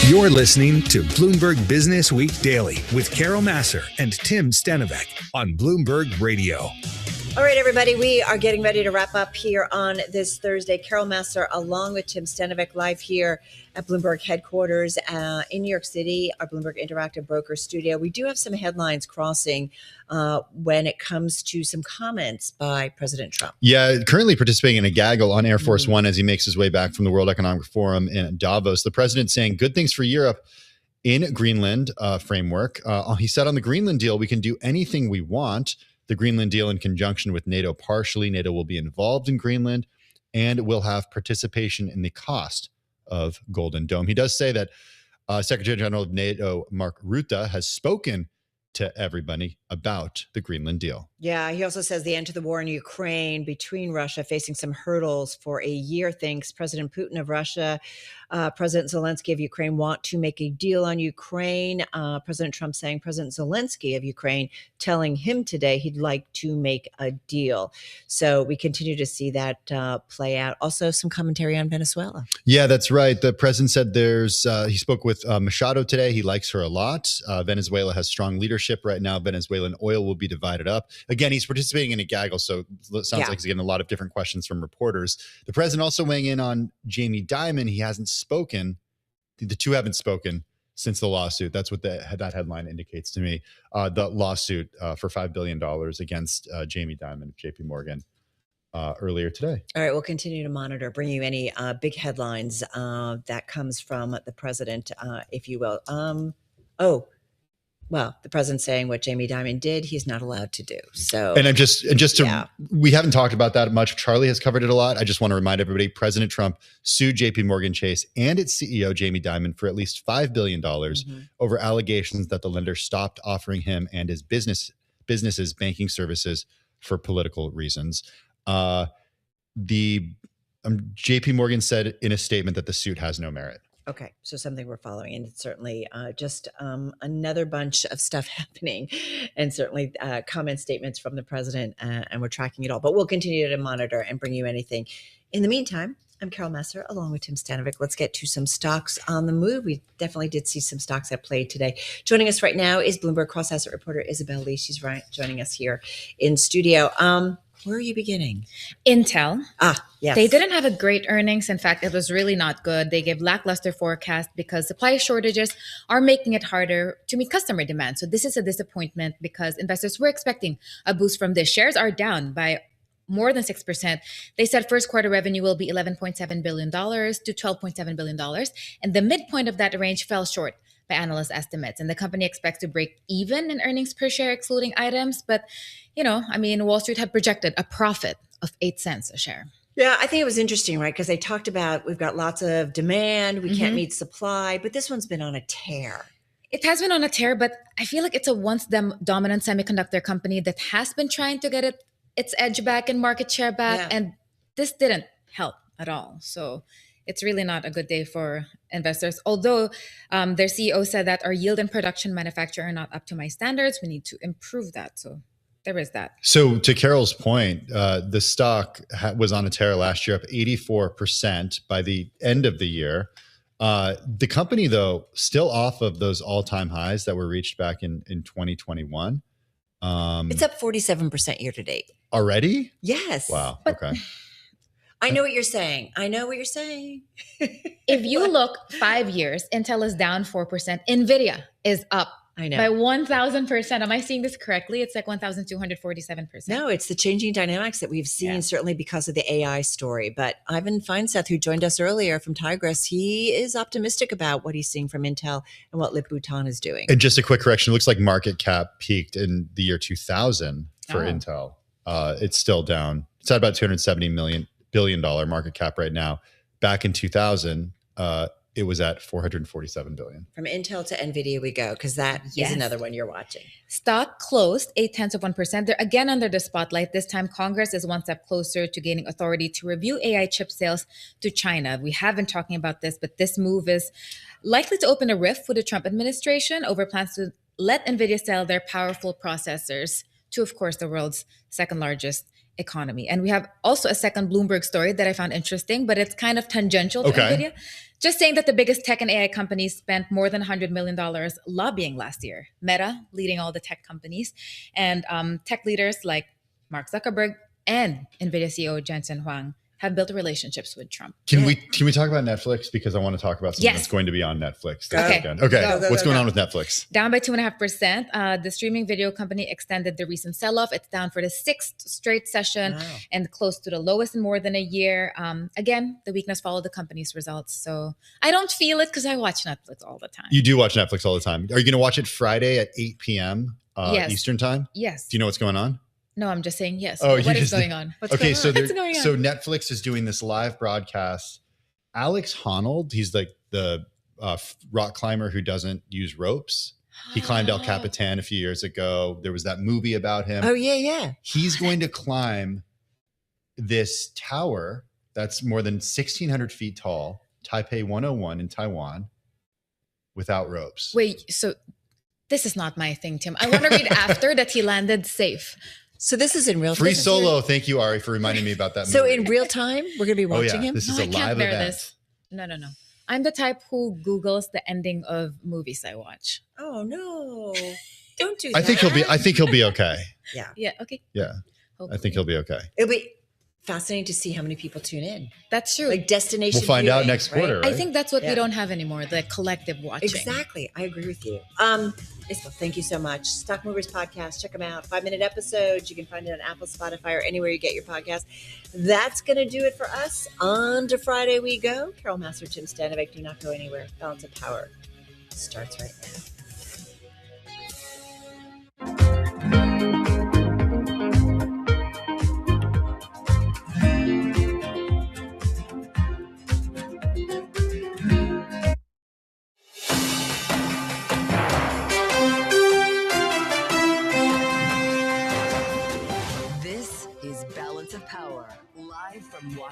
You're listening to Bloomberg Business Week Daily with Carol Massar and Tim Stenovec on Bloomberg Radio. All right, everybody, we are getting ready to wrap up here on this Thursday. Carol Massar along with Tim Stenovec live here at Bloomberg headquarters in New York City, our Bloomberg Interactive Broker studio. We do have some headlines crossing when it comes to some comments by President Trump. Yeah, currently participating in a gaggle on Air Force One as he makes his way back from the World Economic Forum in Davos. The president saying good things for Europe in Greenland framework. He said on the Greenland deal, we can do anything we want. The Greenland deal in conjunction with NATO partially. NATO will be involved in Greenland and will have participation in the cost of Golden Dome. He does say that Secretary General of NATO, Mark Rutte, has spoken to everybody about the Greenland deal. Yeah, he also says the end to the war in Ukraine between Russia facing some hurdles for a year. Thinks President Putin of Russia, President Zelensky of Ukraine want to make a deal on Ukraine. President Trump saying President Zelensky of Ukraine telling him today he'd like to make a deal. So we continue to see that play out. Also some commentary on Venezuela. Yeah, that's right. The president said he spoke with Machado today. He likes her a lot. Venezuela has strong leadership right now. Venezuelan oil will be divided up. Again, he's participating in a gaggle, so it sounds like he's getting a lot of different questions from reporters. The president also weighing in on Jamie Dimon. He hasn't spoken. The two haven't spoken since the lawsuit. That's what that headline indicates to me. The lawsuit for $5 billion against Jamie Dimon of JP Morgan earlier today. All right, we'll continue to monitor, bring you any big headlines that comes from the president, if you will. well, the president's saying what Jamie Dimon did, he's not allowed to do. So, And we haven't talked about that much. Charlie has covered it a lot. I just want to remind everybody, President Trump sued JP Morgan Chase and its CEO, Jamie Dimon, for at least $5 billion over allegations that the lender stopped offering him and his businesses banking services for political reasons. JP Morgan said in a statement that the suit has no merit. okay, so something we're following, and it's certainly just another bunch of stuff happening, and certainly comment statements from the president, and we're tracking it all. But we'll continue to monitor and bring you anything. In the meantime, I'm Carol Messer, along with Tim Stanovic. Let's get to some stocks on the move. We definitely did see some stocks at play today. Joining us right now is Bloomberg cross-asset reporter Isabel Lee. She's joining us here in studio. Where are you beginning? Intel. Yes. They didn't have a great earnings. In fact, it was really not good. They gave lackluster forecast because supply shortages are making it harder to meet customer demand. So this is a disappointment because investors were expecting a boost from this. Shares are down by more than 6%. They said first quarter revenue will be $11.7 billion to $12.7 billion. And the midpoint of that range fell short by analyst estimates. And the company expects to break even in earnings per share, excluding items. But, Wall Street had projected a profit of 8 cents a share. Yeah, I think it was interesting, right? Because they talked about we've got lots of demand, we can't meet supply, but this one's been on a tear. It has been on a tear, but I feel like it's a once dominant semiconductor company that has been trying to get its edge back and market share back, and this didn't help at all. So it's really not a good day for investors. Although their CEO said that our yield and production manufacture are not up to my standards. We need to improve that. So there is that. So to Carol's point, the stock was on a tear last year, up 84% by the end of the year. The company, though, still off of those all-time highs that were reached back in 2021. It's up 47% year to date. Already? Yes. Wow. Okay. I know what you're saying. If you look 5 years, Intel is down 4%. NVIDIA is up by 1,000%. Am I seeing this correctly? It's like 1,247%. No, it's the changing dynamics that we've seen, certainly because of the AI story. But Ivan Feinseth, who joined us earlier from Tigris, he is optimistic about what he's seeing from Intel and what Lip Bhutan is doing. And just a quick correction, it looks like market cap peaked in the year 2000 for Intel. It's still down. It's at about $270 billion market cap right now. Back in 2000, it was at $447 billion. From Intel to NVIDIA we go, because that is another one you're watching. Stock closed 0.8%. They're again under the spotlight. This time, Congress is one step closer to gaining authority to review AI chip sales to China. We have been talking about this, but this move is likely to open a rift with the Trump administration over plans to let NVIDIA sell their powerful processors to, of course, the world's second largest economy. And we have also a second Bloomberg story that I found interesting, but it's kind of tangential to NVIDIA. Just saying that the biggest tech and AI companies spent more than $100 million lobbying last year. Meta leading all the tech companies, and tech leaders like Mark Zuckerberg and NVIDIA CEO Jensen Huang have built relationships with Trump. Can we talk about Netflix? Because I want to talk about something that's going to be on Netflix this weekend. What's going on with Netflix? Down by 2.5%. The streaming video company extended the recent sell-off. It's down for the 6th straight session and close to the lowest in more than a year. Again, the weakness followed the company's results. So I don't feel it because I watch Netflix all the time. You do watch Netflix all the time. Are you going to watch it Friday at 8 p.m. Eastern time? Yes. Do you know what's going on? No, I'm just saying yes. What is going on? So Netflix is doing this live broadcast. Alex Honnold, he's like the rock climber who doesn't use ropes. He climbed El Capitan a few years ago. There was that movie about him. Oh, yeah. He's going to climb this tower that's more than 1,600 feet tall, Taipei 101 in Taiwan, without ropes. Wait, so this is not my thing, Tim. I want to read after that he landed safe. So this is in real time. Free solo. Thank you, Ari, for reminding me about that movie. So in real time, we're going to be watching him? This is a live event. This. No. I'm the type who Googles the ending of movies I watch. Oh, no. Don't do that. I think he'll be okay. Yeah, okay. Yeah. Hopefully. I think he'll be okay. It'll be fascinating to see how many people tune in. That's true. Like destination We'll find viewing, out next quarter, right? I think that's what we don't have anymore, the collective watching. Exactly. I agree with you. Isabel, thank you so much. Stock Movers Podcast, check them out. 5-minute episodes. You can find it on Apple, Spotify, or anywhere you get your podcast. That's going to do it for us. On to Friday we go. Carol Master, Tim Stanovic. Do not go anywhere. Balance of Power starts right now.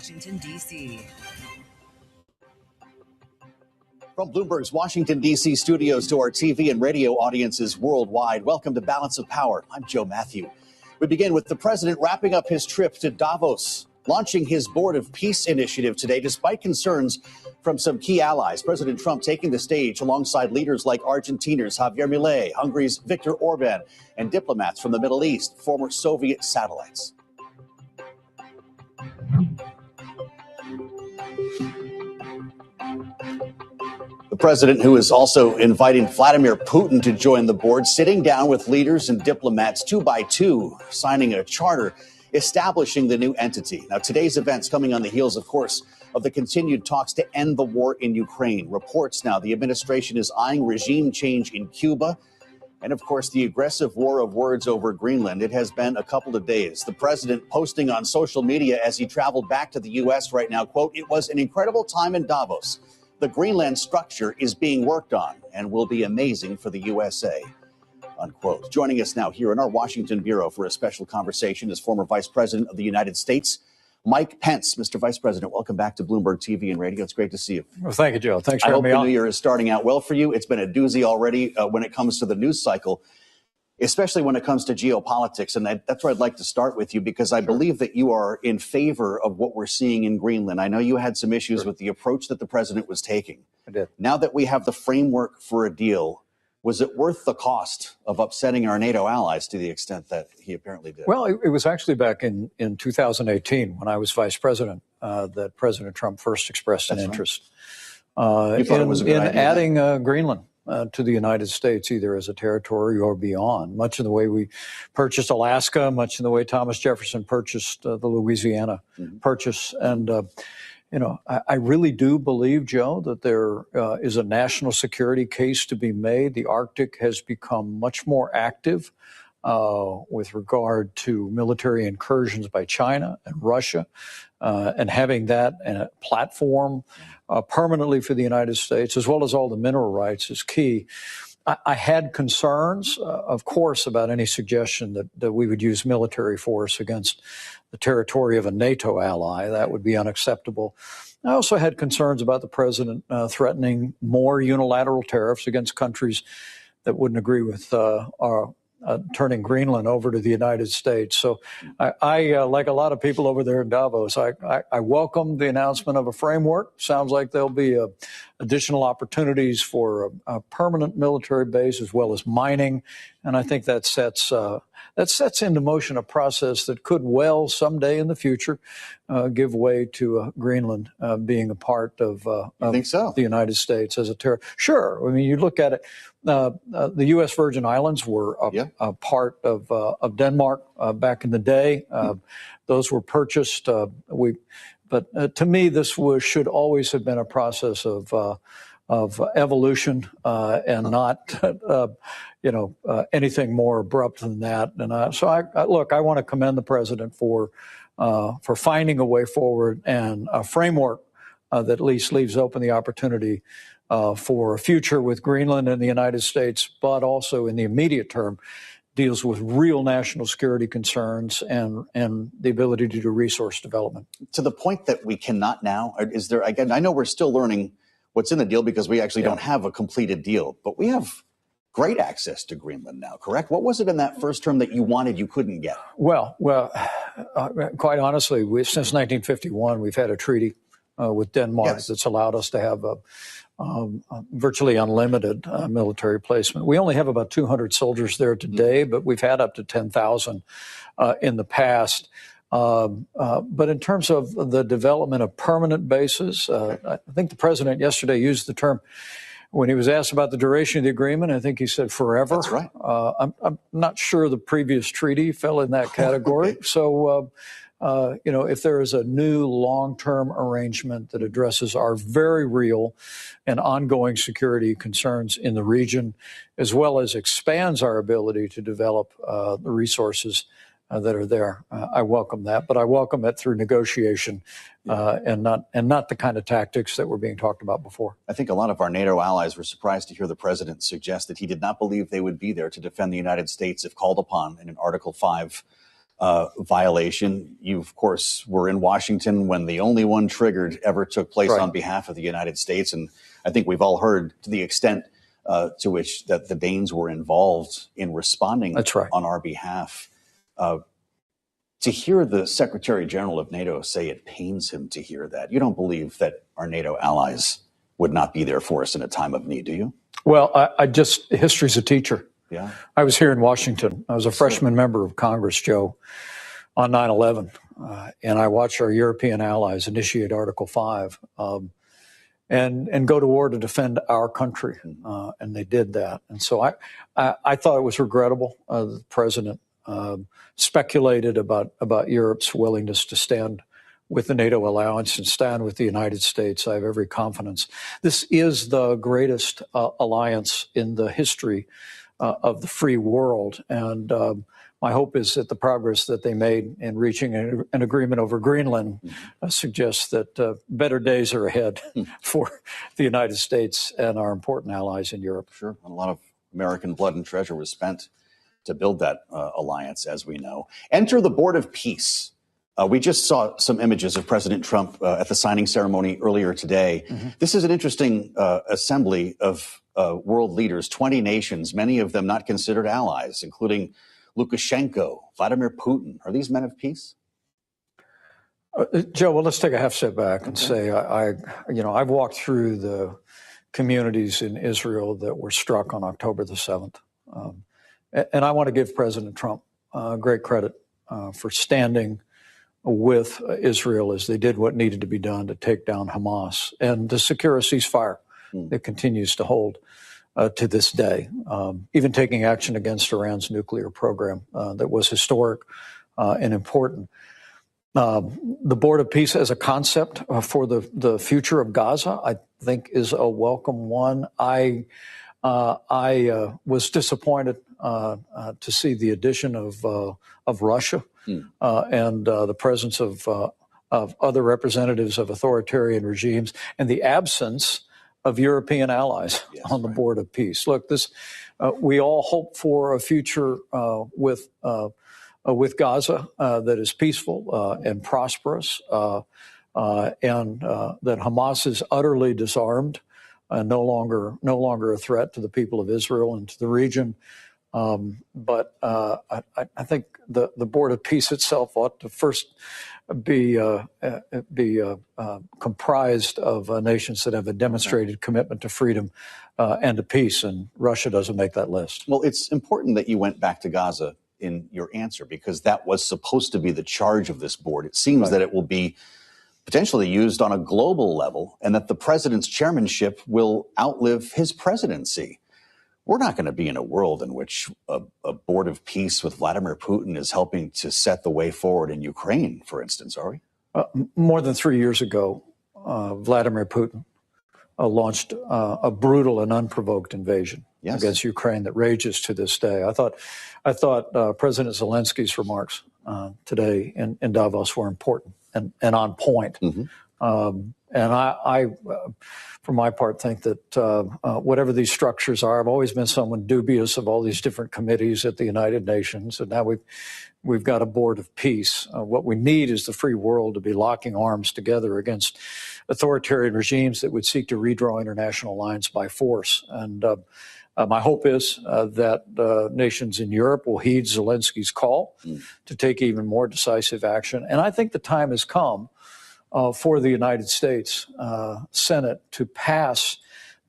Washington, D.C. From Bloomberg's Washington, D.C. studios to our TV and radio audiences worldwide, welcome to Balance of Power. I'm Joe Matthew. We begin with the president wrapping up his trip to Davos, launching his Board of Peace initiative today, despite concerns from some key allies. President Trump taking the stage alongside leaders like Argentina's Javier Milei, Hungary's Viktor Orban, and diplomats from the Middle East, former Soviet satellites. The president, who is also inviting Vladimir Putin to join the board, sitting down with leaders and diplomats 2 by 2, signing a charter establishing the new entity. Now, today's events coming on the heels, of course, of the continued talks to end the war in Ukraine. Reports now the administration is eyeing regime change in Cuba. And, of course, the aggressive war of words over Greenland. It has been a couple of days. The president posting on social media as he traveled back to the U.S. right now, quote, "It was an incredible time in Davos. The Greenland structure is being worked on and will be amazing for the USA," unquote. Joining us now here in our Washington bureau for a special conversation is former Vice President of the United States, Mike Pence. Mr. Vice President, welcome back to Bloomberg TV and Radio. It's great to see you. Well, thank you, Joe. Thanks for having having me me on. on. The new year is starting out well for you. It's been a doozy already when it comes to the news cycle, especially when it comes to geopolitics. And that's where I'd like to start with you, because I believe that you are in favor of what we're seeing in Greenland. I know you had some issues with the approach that the president was taking. I did. Now that we have the framework for a deal, was it worth the cost of upsetting our NATO allies to the extent that he apparently did? Well, it was actually back in 2018 when I was vice president that President Trump first expressed an interest You thought it was a good in idea, adding Greenland to the United States, either as a territory or beyond, much in the way we purchased Alaska, much in the way Thomas Jefferson purchased the Louisiana Purchase. And I really do believe, Joe, that there is a national security case to be made. The Arctic has become much more active with regard to military incursions by China and Russia, and having that platform permanently for the United States, as well as all the mineral rights, is key. I had concerns, of course, about any suggestion that we would use military force against the territory of a NATO ally. That would be unacceptable. I also had concerns about the president threatening more unilateral tariffs against countries that wouldn't agree with our turning Greenland over to the United States. So I like a lot of people over there in Davos, I welcome the announcement of a framework. Sounds like there'll be additional opportunities for a permanent military base as well as mining. And I think that sets into motion a process that could well someday in the future give way to Greenland being a part of the United States as a territory. Sure. I mean, you look at it, the U.S. Virgin Islands were a part of Denmark back in the day. Those were purchased. But to me, this should always have been a process of evolution and not, anything more abrupt than that. And so I want to commend the president for finding a way forward and a framework that at least leaves open the opportunity for a future with Greenland and the United States, but also in the immediate term deals with real national security concerns and the ability to do resource development. To the point that we cannot now, is there, again, I know we're still learning what's in the deal because we actually don't have a completed deal, but we have great access to Greenland now, correct? What was it in that first term that you wanted you couldn't get? Well, quite honestly, since 1951, we've had a treaty with Denmark that's allowed us to have a virtually unlimited military placement. We only have about 200 soldiers there today, but we've had up to 10,000 in the past. But in terms of the development of permanent bases, I think the president yesterday used the term, when he was asked about the duration of the agreement, I think he said forever. That's right. I'm not sure the previous treaty fell in that category. Okay. So, if there is a new long-term arrangement that addresses our very real and ongoing security concerns in the region, as well as expands our ability to develop the resources that are there, I welcome that. But I welcome it through negotiation and not the kind of tactics that were being talked about before. I think a lot of our NATO allies were surprised to hear the president suggest that he did not believe they would be there to defend the United States if called upon in an Article 5 violation. You, of course, were in Washington when the only one triggered ever took place on behalf of the United States. And I think we've all heard to the extent to which that the Danes were involved in responding on our behalf. To hear the Secretary General of NATO say it pains him to hear that, you don't believe that our NATO allies would not be there for us in a time of need, do you? Well, history's a teacher. Yeah. I was here in Washington. I was a freshman member of Congress, Joe, on 9/11, and I watched our European allies initiate Article 5 and go to war to defend our country, and they did that. And so I thought it was regrettable. The president speculated about Europe's willingness to stand with the NATO alliance and stand with the United States. I have every confidence. This is the greatest alliance in the history of the free world. And my hope is that the progress that they made in reaching an agreement over Greenland suggests that better days are ahead for the United States and our important allies in Europe. Sure. A lot of American blood and treasure was spent to build that alliance, as we know. Enter the Board of Peace. We just saw some images of President Trump at the signing ceremony earlier today. This is an interesting assembly of world leaders, 20 nations, many of them not considered allies, including Lukashenko, Vladimir Putin. Are these men of peace? Joe, well, let's take a half step back and say I've walked through the communities in Israel that were struck on October the 7th. And I want to give President Trump great credit for standing with Israel as they did what needed to be done to take down Hamas and to secure a ceasefire that continues to hold to this day, even taking action against Iran's nuclear program that was historic and important. The Board of Peace as a concept for the future of Gaza, I think, is a welcome one. I was disappointed to see the addition of Russia and the presence of other representatives of authoritarian regimes and the absence of European allies on the Board of Peace. Look, we all hope for a future with Gaza that is peaceful and prosperous, and that Hamas is utterly disarmed. No longer a threat to the people of Israel and to the region. But I think the Board of Peace itself ought to first be comprised of nations that have a demonstrated commitment to freedom and to peace, and Russia doesn't make that list. Well, it's important that you went back to Gaza in your answer, because that was supposed to be the charge of this board. It seems that it will be potentially used on a global level, and that the president's chairmanship will outlive his presidency. We're not going to be in a world in which a Board of Peace with Vladimir Putin is helping to set the way forward in Ukraine, for instance, are we? More than 3 years ago, Vladimir Putin launched a brutal and unprovoked invasion against Ukraine that rages to this day. I thought President Zelensky's remarks today in Davos were important and on point. And I, for my part, think that whatever these structures are, I've always been someone dubious of all these different committees at the United Nations, and now we've got a Board of Peace. What we need is the free world to be locking arms together against authoritarian regimes that would seek to redraw international lines by force. And my hope is that nations in Europe will heed Zelensky's call to take even more decisive action. And I think the time has come for the United States Senate to pass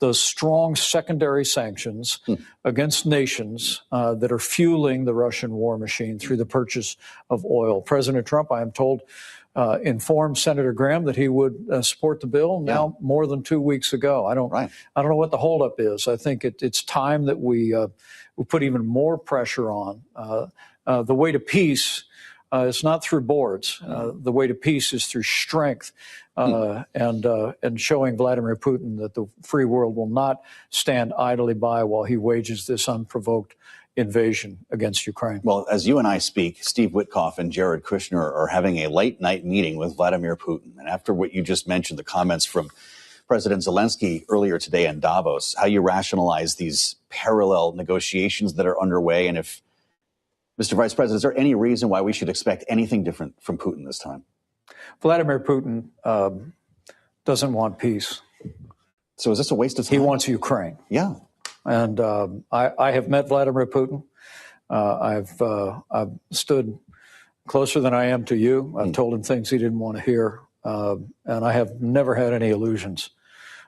those strong secondary sanctions against nations that are fueling the Russian war machine through the purchase of oil. President Trump, I am told, informed Senator Graham that he would support the bill now more than 2 weeks ago. I don't know what the holdup is. I think it's time that we put even more pressure on. The way to peace is not through boards. The way to peace is through strength and showing Vladimir Putin that the free world will not stand idly by while he wages this unprovoked invasion against Ukraine. Well, as you and I speak, Steve Witkoff and Jared Kushner are having a late night meeting with Vladimir Putin. And after what you just mentioned, the comments from President Zelensky earlier today in Davos, how you rationalize these parallel negotiations that are underway, and if Mr. Vice President, is there any reason why we should expect anything different from Putin this time? Vladimir Putin doesn't want peace. So is this a waste of time? He wants Ukraine. Yeah. And I have met Vladimir Putin. I've stood closer than I am to you. I've told him things he didn't want to hear. And I have never had any illusions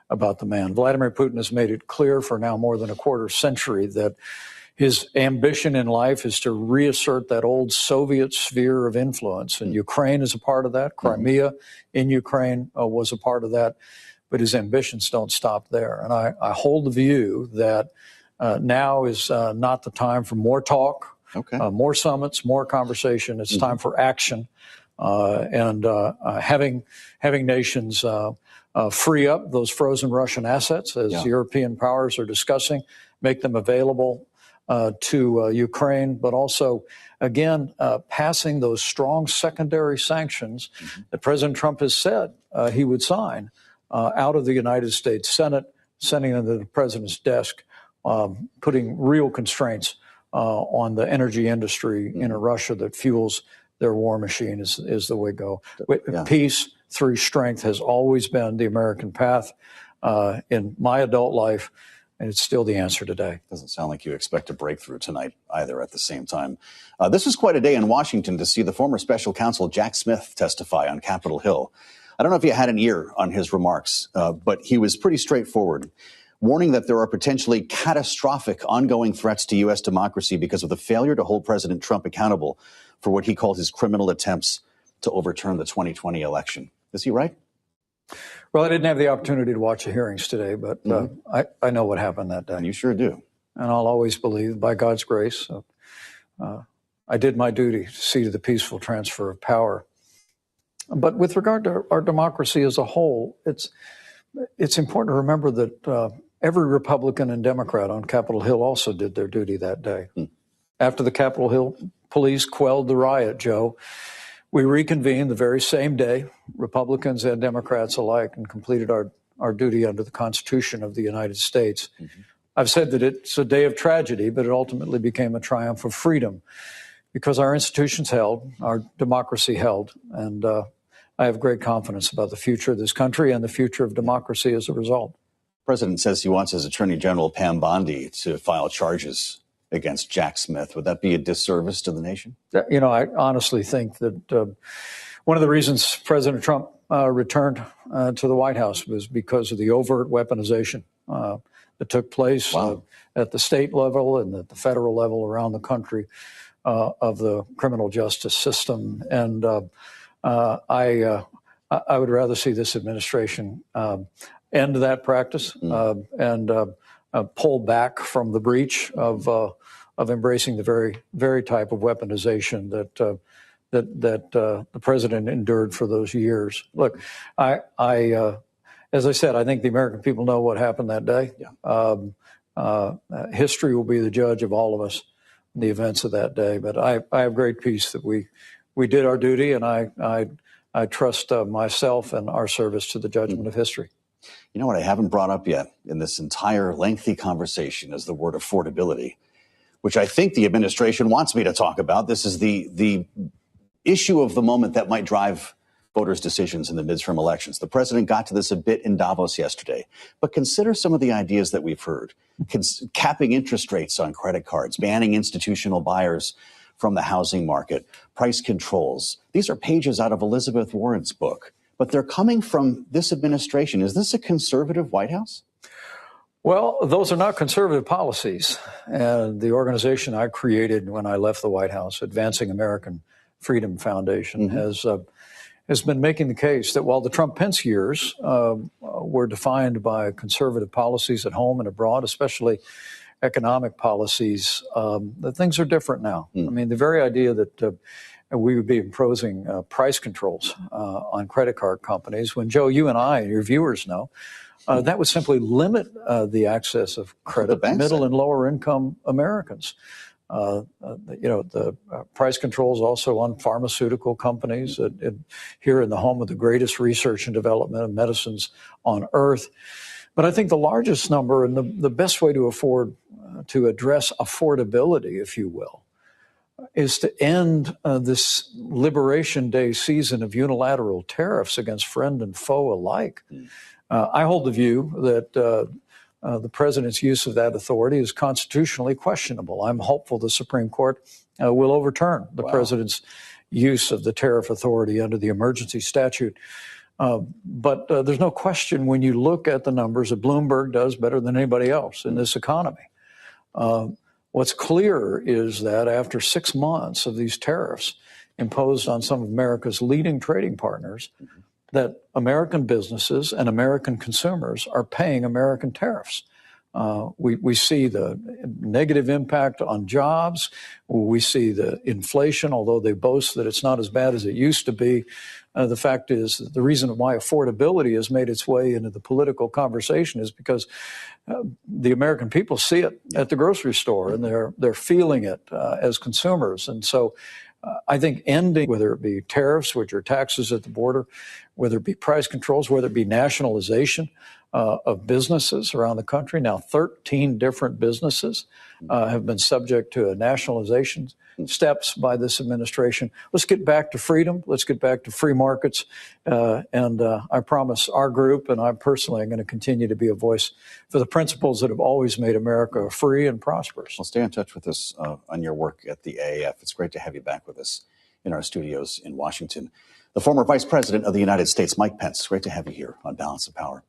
about the man. Vladimir Putin has made it clear for now more than a quarter century that his ambition in life is to reassert that old Soviet sphere of influence. And Ukraine is a part of that. Crimea in Ukraine was a part of that. But his ambitions don't stop there. And I hold the view that now is not the time for more talk, more summits, more conversation. It's time for action. And having nations free up those frozen Russian assets, as European powers are discussing, make them available to Ukraine, but also, again, passing those strong secondary sanctions that President Trump has said he would sign out of the United States Senate, sending them to the president's desk, putting real constraints on the energy industry in Russia that fuels their war machine is the way to go. Peace through strength has always been the American path in my adult life, and it's still the answer today. Doesn't sound like you expect a breakthrough tonight either at the same time. This was quite a day in Washington to see the former special counsel Jack Smith testify on Capitol Hill. I don't know if you had an ear on his remarks, but he was pretty straightforward, warning that there are potentially catastrophic ongoing threats to U.S. democracy because of the failure to hold President Trump accountable for what he called his criminal attempts to overturn the 2020 election. Is he right? Well, I didn't have the opportunity to watch the hearings today, but I know what happened that day. And you sure do. And I'll always believe, by God's grace, I did my duty to see to the peaceful transfer of power. But with regard to our democracy as a whole, it's important to remember that every Republican and Democrat on Capitol Hill also did their duty that day. After the Capitol Hill police quelled the riot, Joe, we reconvened the very same day, Republicans and Democrats alike, and completed our duty under the Constitution of the United States. I've said that it's a day of tragedy, but it ultimately became a triumph of freedom because our institutions held, our democracy held, and I have great confidence about the future of this country and the future of democracy as a result. The president says he wants his Attorney General Pam Bondi to file charges against Jack Smith. Would that be a disservice to the nation? You know, I honestly think that one of the reasons President Trump returned to the White House was because of the overt weaponization that took place at the state level and at the federal level around the country of the criminal justice system. And I would rather see this administration end that practice and pull back from the breach of embracing the very type of weaponization that the president endured for those years. Look, as I said, I think the American people know what happened that day. History will be the judge of all of us in the events of that day. But I have great peace that we did our duty, and I trust myself and our service to the judgment of history. You know what I haven't brought up yet in this entire lengthy conversation is the word affordability, which I think the administration wants me to talk about. This is the issue of the moment that might drive voters' decisions in the midterm elections. The president got to this a bit in Davos yesterday, but consider some of the ideas that we've heard. Capping interest rates on credit cards, banning institutional buyers from the housing market, price controls. These are pages out of Elizabeth Warren's book, but they're coming from this administration. Is this a conservative White House? Well, those are not conservative policies. And the organization I created when I left the White House, Advancing American Freedom Foundation, has been making the case that while the Trump-Pence years were defined by conservative policies at home and abroad, especially economic policies, that things are different now. I mean, the very idea that we would be imposing price controls on credit card companies, when, Joe, you and I, and your viewers know, that would simply limit the access of credit to middle and lower income Americans. The price controls also on pharmaceutical companies here in the home of the greatest research and development of medicines on earth. But I think the largest number and the best way to address affordability, if you will, is to end this Liberation Day season of unilateral tariffs against friend and foe alike. I hold the view that the president's use of that authority is constitutionally questionable. I'm hopeful the Supreme Court will overturn the president's use of the tariff authority under the emergency statute. But there's no question when you look at the numbers that Bloomberg does better than anybody else in this economy. What's clear is that after 6 months of these tariffs imposed on some of America's leading trading partners, that American businesses and American consumers are paying American tariffs. We see the negative impact on jobs. We see the inflation, although they boast that it's not as bad as it used to be. The fact is that the reason why affordability has made its way into the political conversation is because the American people see it at the grocery store and they're feeling it as consumers. And so I think ending, whether it be tariffs, which are taxes at the border, whether it be price controls, whether it be nationalization of businesses around the country. Now, 13 different businesses have been subject to a nationalization steps by this administration. Let's get back to freedom. Let's get back to free markets. And I promise our group and I personally am going to continue to be a voice for the principles that have always made America free and prosperous. Well, stay in touch with us on your work at the AAF. It's great to have you back with us in our studios in Washington. The former Vice President of the United States, Mike Pence, it's great to have you here on Balance of Power.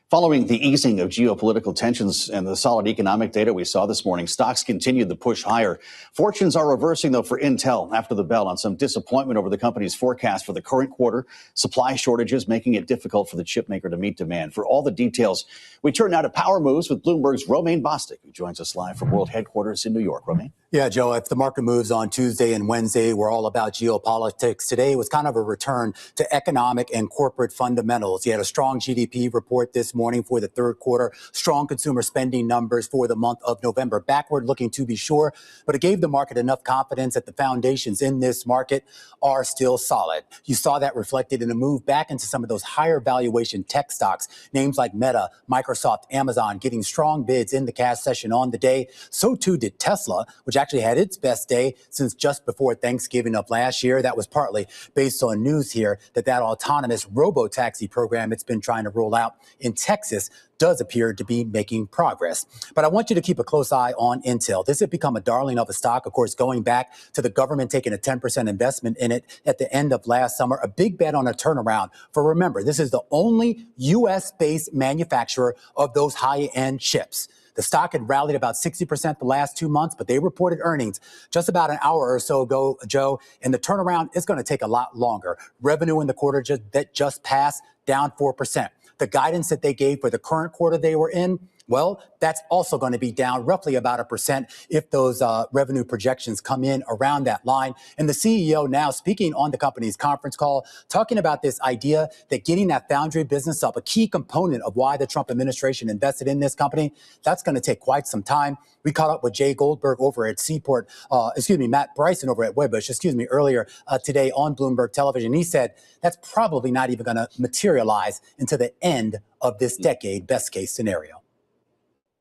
Following the easing of geopolitical tensions and the solid economic data we saw this morning, stocks continued the push higher. Fortunes are reversing, though, for Intel after the bell on some disappointment over the company's forecast for the current quarter, supply shortages making it difficult for the chipmaker to meet demand. For all the details, we turn now to Power Moves with Bloomberg's Romaine Bostick, who joins us live from World Headquarters in New York. Romaine? Yeah, Joe, if the market moves on Tuesday and Wednesday, we're all about geopolitics. Today was kind of a return to economic and corporate fundamentals. You had a strong GDP report this morning for the third quarter, strong consumer spending numbers for the month of November, backward looking to be sure, but it gave the market enough confidence that the foundations in this market are still solid. You saw that reflected in a move back into some of those higher valuation tech stocks, names like Meta, Microsoft, Amazon, getting strong bids in the cash session on the day. So too did Tesla, which actually had its best day since just before Thanksgiving of last year. That was partly based on news here that autonomous robo-taxi program it's been trying to roll out in Texas does appear to be making progress. But I want you to keep a close eye on Intel. This had become a darling of a stock, of course, going back to the government taking a 10% investment in it at the end of last summer, a big bet on a turnaround. For remember, this is the only U.S.-based manufacturer of those high-end chips. The stock had rallied about 60% the last 2 months, but they reported earnings just about an hour or so ago, Joe, and the turnaround is going to take a lot longer. Revenue in the quarter just passed, down 4%. The guidance that they gave for the current quarter they were in, well, that's also going to be down roughly about 1% if those revenue projections come in around that line. And the CEO now speaking on the company's conference call, talking about this idea that getting that foundry business up, a key component of why the Trump administration invested in this company, that's going to take quite some time. We caught up with Jay Goldberg over at Matt Bryson over at Wedbush, earlier today on Bloomberg Television. He said that's probably not even going to materialize until the end of this decade, best case scenario.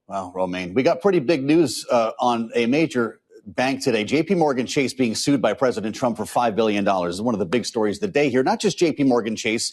Wow, Romaine. We got pretty big news on a major bank today. JP Morgan Chase being sued by President Trump for $5 billion is one of the big stories of the day here. Not just JP Morgan Chase,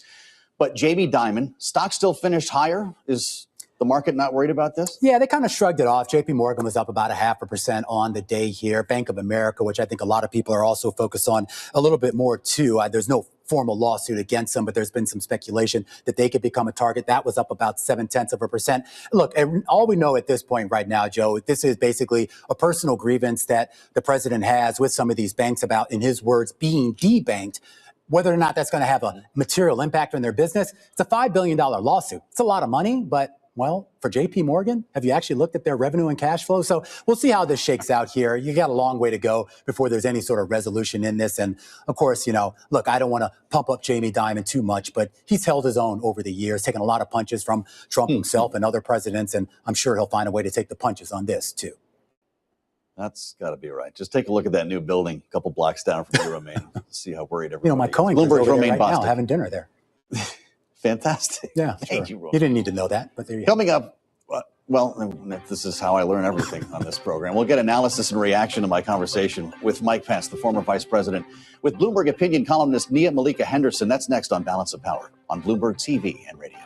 but Jamie Dimon. Stock still finished higher. Is the market not worried about this? Yeah, they kind of shrugged it off. JP Morgan was up about 0.5% on the day here. Bank of America, which I think a lot of people are also focused on a little bit more too. There's no formal lawsuit against them, but there's been some speculation that they could become a target. That was up about 0.7%. Look, all we know at this point right now, Joe, this is basically a personal grievance that the president has with some of these banks about, in his words, being debanked. Whether or not that's going to have a material impact on their business, it's a $5 billion lawsuit. It's a lot of money, but well, for JP Morgan, have you actually looked at their revenue and cash flow? So we'll see how this shakes out here. You got a long way to go before there's any sort of resolution in this. And of course, look, I don't want to pump up Jamie Dimon too much, but he's held his own over the years, taken a lot of punches from Trump himself and other presidents. And I'm sure he'll find a way to take the punches on this too. That's got to be right. Just take a look at that new building a couple blocks down from the Romaine. See how worried everybody is. My coworkers over there right now having dinner there. Fantastic. Yeah, Thank sure. you, Romaine. You didn't need to know that, but there you go. Coming up, Well, this is how I learn everything on this program. We'll get analysis and reaction to my conversation with Mike Pence, the former vice president, with Bloomberg opinion columnist Nia Malika Henderson. That's next on Balance of Power on Bloomberg TV and radio.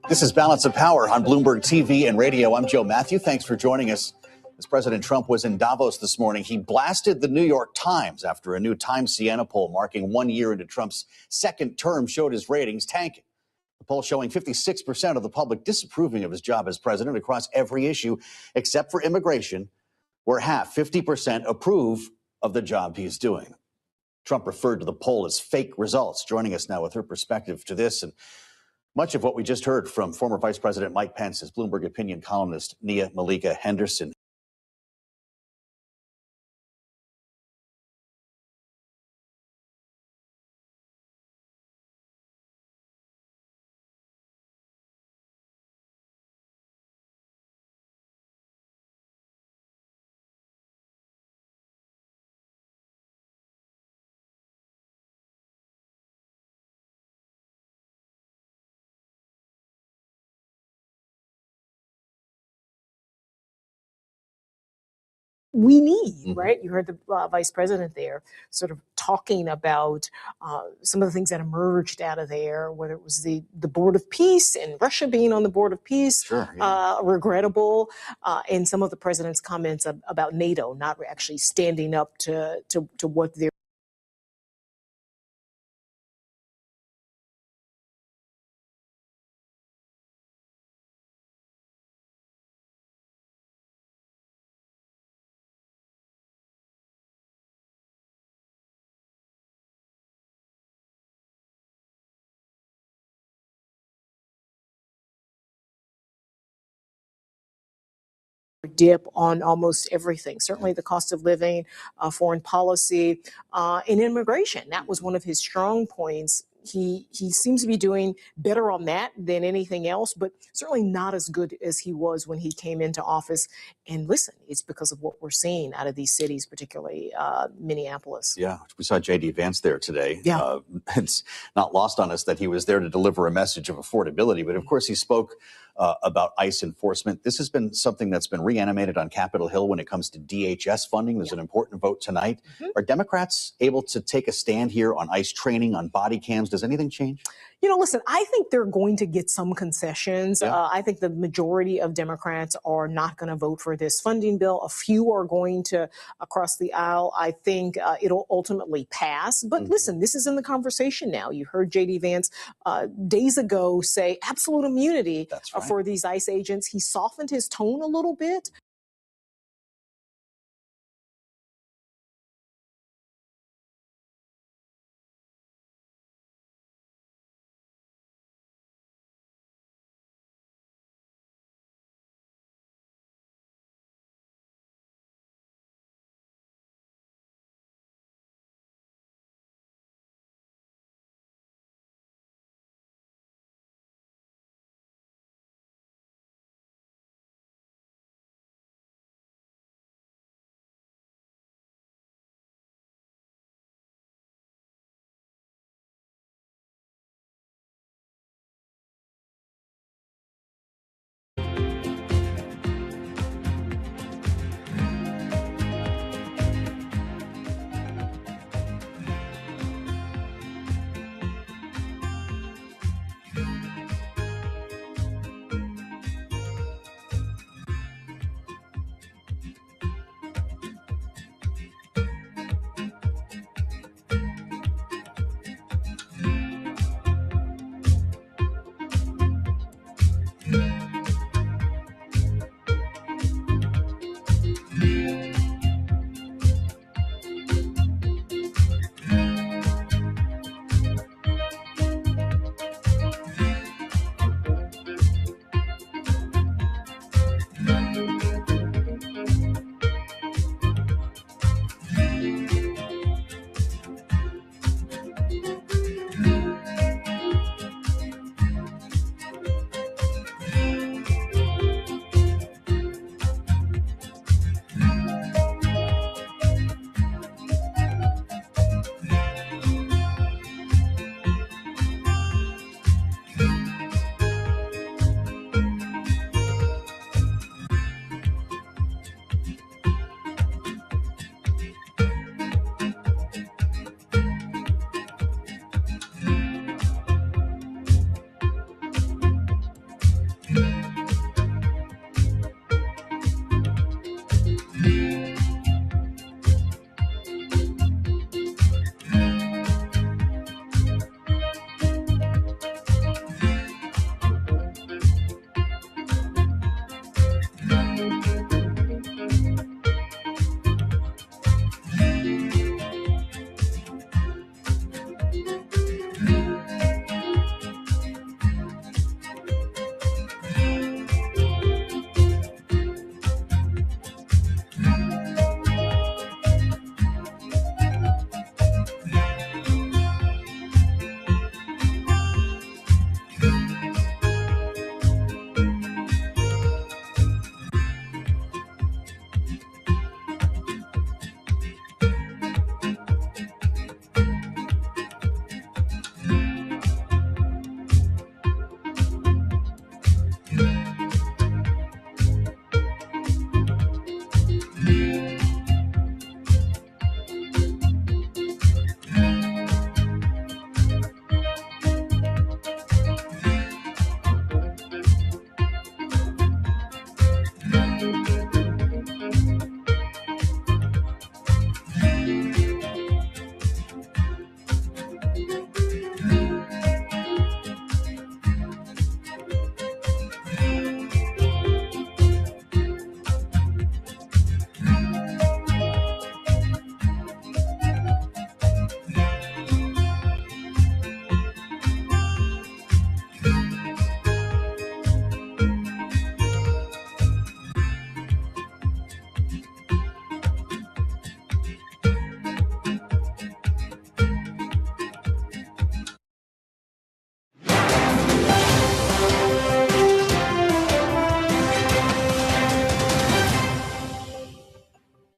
This is Balance of Power on Bloomberg TV and radio. I'm Joe Matthew. Thanks for joining us. As President Trump was in Davos this morning, he blasted the New York Times after a new Times Siena poll marking 1 year into Trump's second term showed his ratings tanking. The poll showing 56% of the public disapproving of his job as president across every issue, except for immigration, where half, 50%, approve of the job he's doing. Trump referred to the poll as fake results. Joining us now with her perspective to this and much of what we just heard from former Vice President Mike Pence is Bloomberg opinion columnist Nia Malika Henderson. We need, right? You heard the vice president there sort of talking about some of the things that emerged out of there, whether it was the Board of Peace and Russia being on the Board of Peace, regrettable, and some of the president's comments about NATO not actually standing up to what they're dip on almost everything, certainly the cost of living, foreign policy, and immigration. That was one of his strong points. He seems to be doing better on that than anything else, but certainly not as good as he was when he came into office. And listen, it's because of what we're seeing out of these cities, particularly Minneapolis. Yeah, we saw J.D. Vance there today. Yeah. It's not lost on us that he was there to deliver a message of affordability, but of course he spoke about ICE enforcement. This has been something that's been reanimated on Capitol Hill when it comes to DHS funding. There's an important vote tonight. Are Democrats able to take a stand here on ICE training, on body cams? Does anything change? Listen, I think they're going to get some concessions. Yeah. I think the majority of Democrats are not going to vote for this funding bill. A few are going to across the aisle. I think it'll ultimately pass. But listen, this is in the conversation now. You heard J.D. Vance days ago say absolute immunity for these ICE agents. He softened his tone a little bit.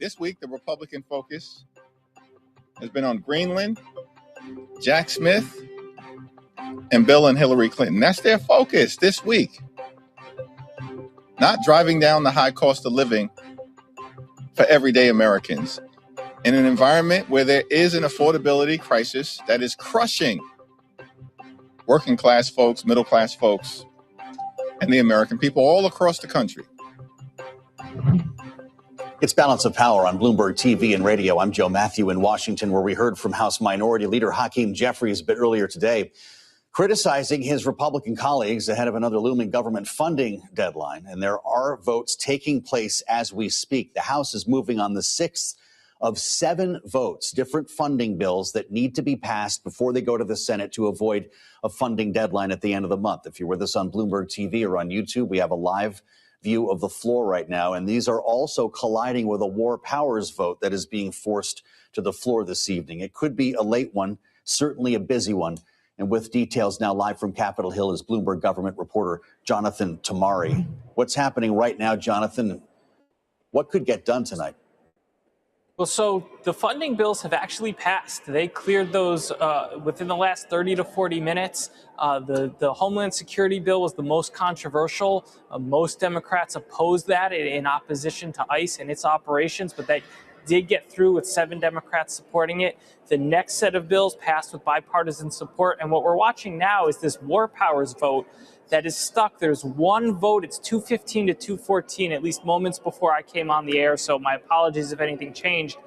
This week, the Republican focus has been on Greenland, Jack Smith, and Bill and Hillary Clinton. That's their focus this week. Not driving down the high cost of living for everyday Americans in an environment where there is an affordability crisis that is crushing working class folks, middle class folks, and the American people all across the country. It's Balance of Power on Bloomberg TV and radio. I'm Joe Matthew in Washington, where we heard from House Minority Leader Hakeem Jeffries a bit earlier today, criticizing his Republican colleagues ahead of another looming government funding deadline. And there are votes taking place as we speak. The House is moving on the sixth of 7 votes, different funding bills that need to be passed before they go to the Senate to avoid a funding deadline at the end of the month. If you're with us on Bloomberg TV or on YouTube, we have a live view of the floor right now. And these are also colliding with a war powers vote that is being forced to the floor this evening. It could be a late one, certainly a busy one. And with details now live from Capitol Hill is Bloomberg government reporter Jonathan Tamari. What's happening right now, Jonathan? What could get done tonight? Well, so the funding bills have actually passed. They cleared those within the last 30 to 40 minutes. The Homeland Security bill was the most controversial. Most Democrats opposed that in opposition to ICE and its operations, but that did get through with 7 Democrats supporting it. The next set of bills passed with bipartisan support. And what we're watching now is this war powers vote that is stuck. There's one vote. It's 215 to 214, at least moments before I came on the air. So my apologies if anything changed.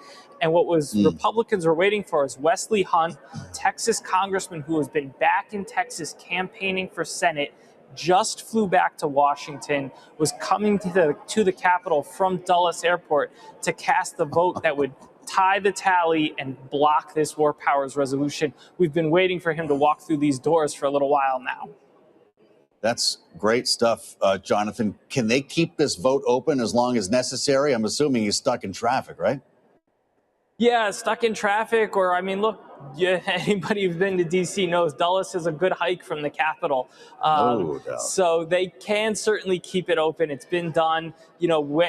And what Republicans were waiting for is Wesley Hunt, Texas congressman who has been back in Texas campaigning for Senate, just flew back to Washington, was coming to the Capitol from Dulles Airport to cast the vote that would tie the tally and block this war powers resolution. We've been waiting for him to walk through these doors for a little while now. That's great stuff, Jonathan. Can they keep this vote open as long as necessary? I'm assuming he's stuck in traffic, right? Yeah, stuck in traffic, or I mean, look, anybody who's been to D.C. knows Dulles is a good hike from the Capitol. No doubt. So they can certainly keep it open. It's been done. You know,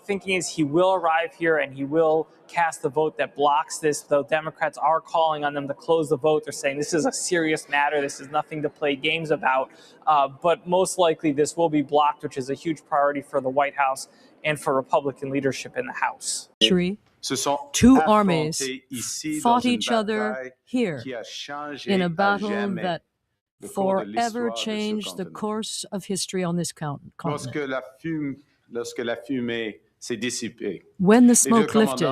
thinking is he will arrive here and he will cast the vote that blocks this. Though Democrats are calling on them to close the vote. They're saying this is a serious matter. This is nothing to play games about. But most likely this will be blocked, which is a huge priority for the White House and for Republican leadership in the House. Two armies fought each other here in a battle that forever changed the course of history on this continent. When the smoke lifted,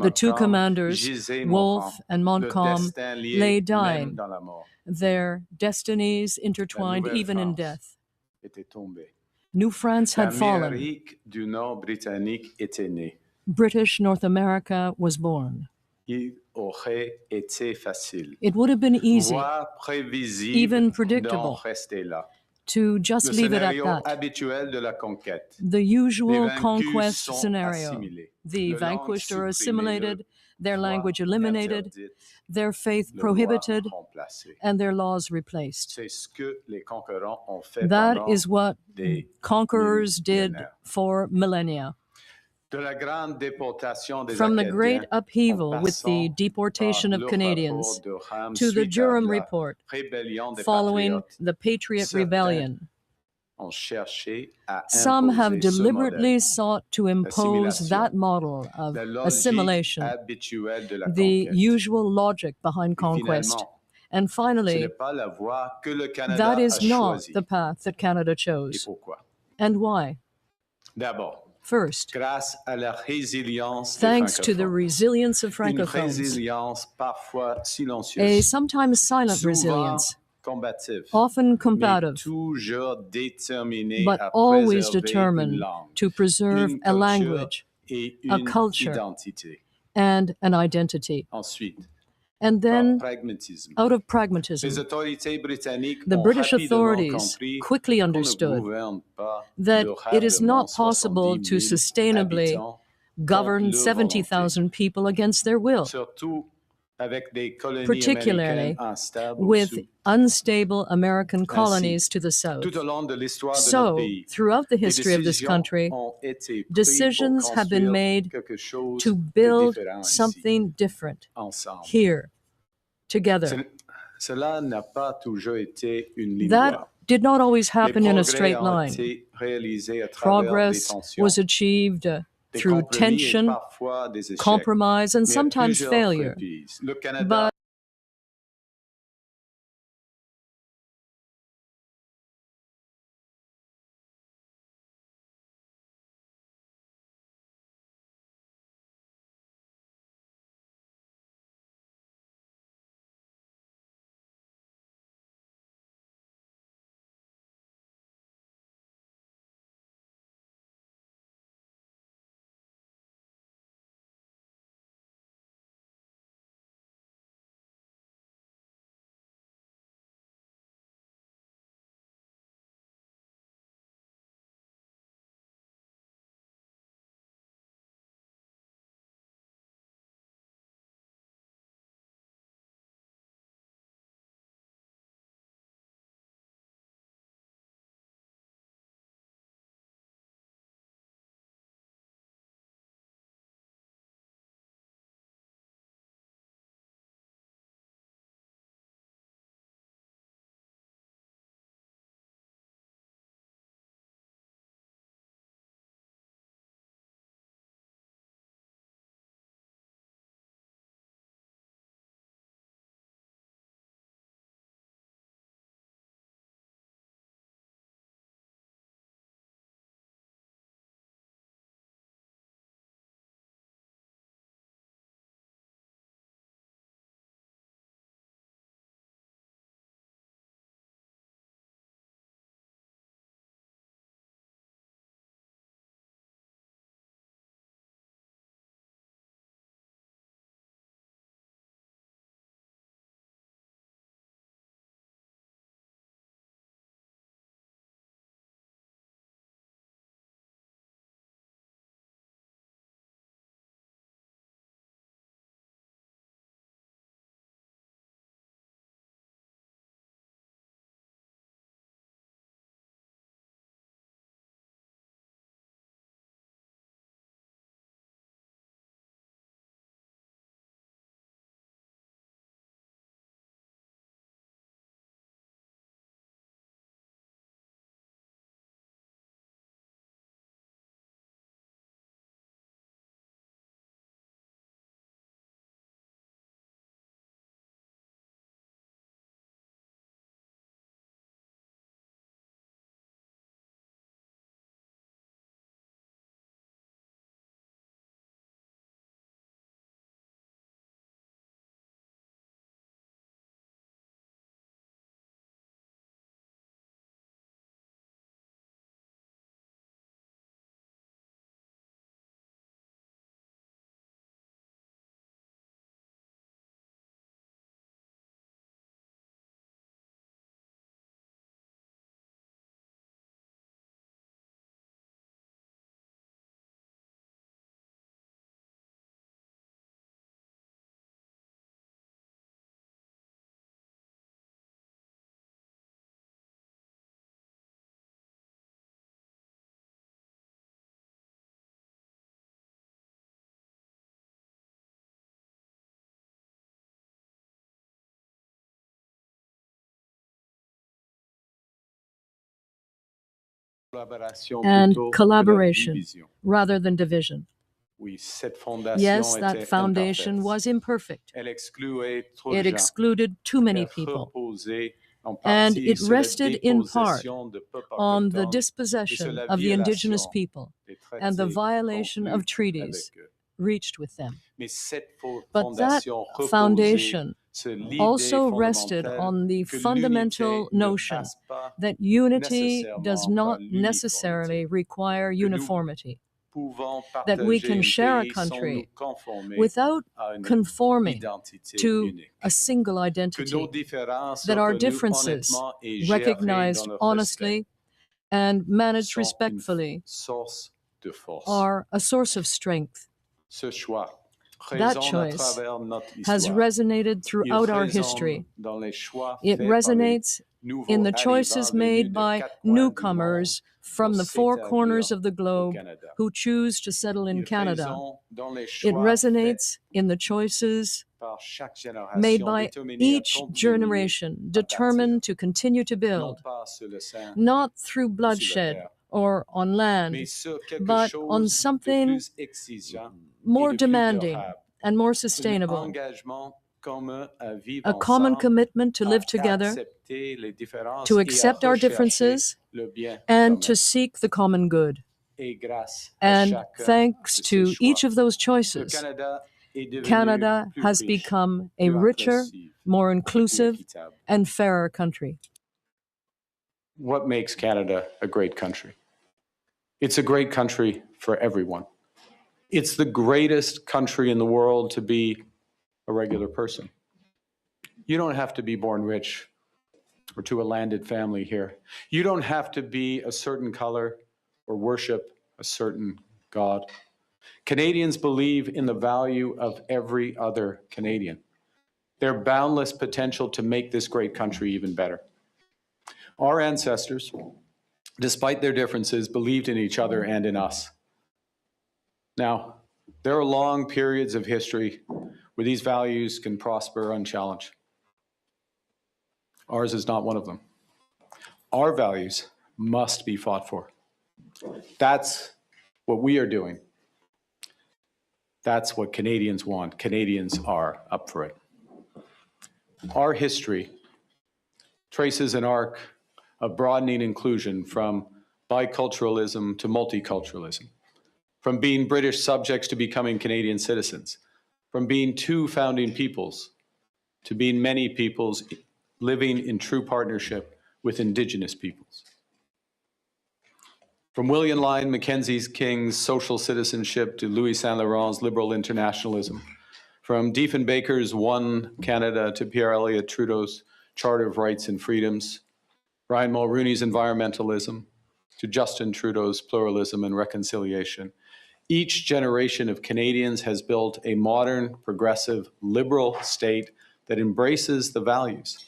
the 2 commanders, Wolfe and Montcalm, lay dying, their destinies intertwined even in death. New France had fallen. British North America was born. It would have been easy, even predictable, to just leave it at that. The usual conquest scenario. The vanquished are assimilated, their language eliminated, their faith prohibited, and their laws replaced. That is what conquerors did for millennia. From the great upheaval with the deportation of Canadians to the Durham Report following the Patriot Rebellion, some have deliberately sought to impose that model of assimilation, the usual logic behind conquest. And finally, that is not the path that Canada chose. And why? First, thanks to the resilience of Francophones, a sometimes silent resilience, often combative, but always determined to preserve a language, a culture, and an identity. And then, out of pragmatism, the British authorities quickly understood that it is not possible to sustainably govern 70,000 people against their will, particularly with unstable American colonies to the south. So, throughout the history of this country, decisions have been made to build something different here, together. That did not always happen in a straight line. Progress was achieved through tension, compromise, and sometimes failure. But and collaboration rather than division. Yes, that foundation was imperfect. It excluded too many people. And it rested in part on the dispossession of the indigenous people and the violation of treaties reached with them. But that foundation also rested on the fundamental notion that unity does not necessarily require uniformity, that we can share a country without conforming to a single identity, that our differences, recognized honestly and managed respectfully, are a source of strength. That choice has resonated throughout our history. It resonates in the choices made by newcomers from the four corners of the globe who choose to settle in Canada. It resonates in the choices made by each generation determined to continue to build, not through bloodshed or on land, but on something more demanding and more sustainable. A common commitment to live together, to accept our differences, and to seek the common good. And thanks to each of those choices, Canada has become a richer, more inclusive, and fairer country. What makes Canada a great country? It's a great country for everyone. It's the greatest country in the world to be a regular person. You don't have to be born rich or to a landed family here. You don't have to be a certain color or worship a certain God. Canadians believe in the value of every other Canadian, their boundless potential to make this great country even better. Our ancestors, despite their differences, believed in each other and in us. Now, there are long periods of history where these values can prosper unchallenged. Ours is not one of them. Our values must be fought for. That's what we are doing. That's what Canadians want. Canadians are up for it. Our history traces an arc of broadening inclusion from biculturalism to multiculturalism, from being British subjects to becoming Canadian citizens, from being two founding peoples to being many peoples living in true partnership with Indigenous peoples. From William Lyon Mackenzie's King's social citizenship to Louis Saint Laurent's liberal internationalism, from Diefenbaker's One Canada to Pierre Elliott Trudeau's Charter of Rights and Freedoms, Brian Mulroney's environmentalism to Justin Trudeau's pluralism and reconciliation. Each generation of Canadians has built a modern, progressive, liberal state that embraces the values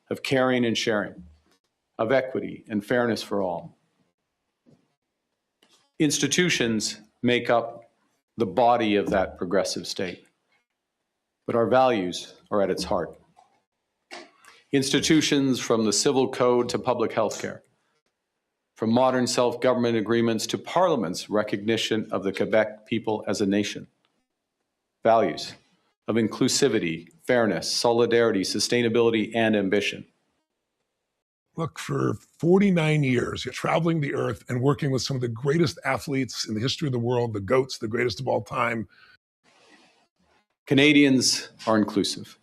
of caring and sharing, of equity and fairness for all. Institutions make up the body of that progressive state, but our values are at its heart. Institutions from the civil code to public health care, from modern self-government agreements to Parliament's recognition of the Quebec people as a nation. Values of inclusivity, fairness, solidarity, sustainability, and ambition. Look, for 49 years, you're traveling the earth and working with some of the greatest athletes in the history of the world, the GOATs, the greatest of all time. Canadians are inclusive.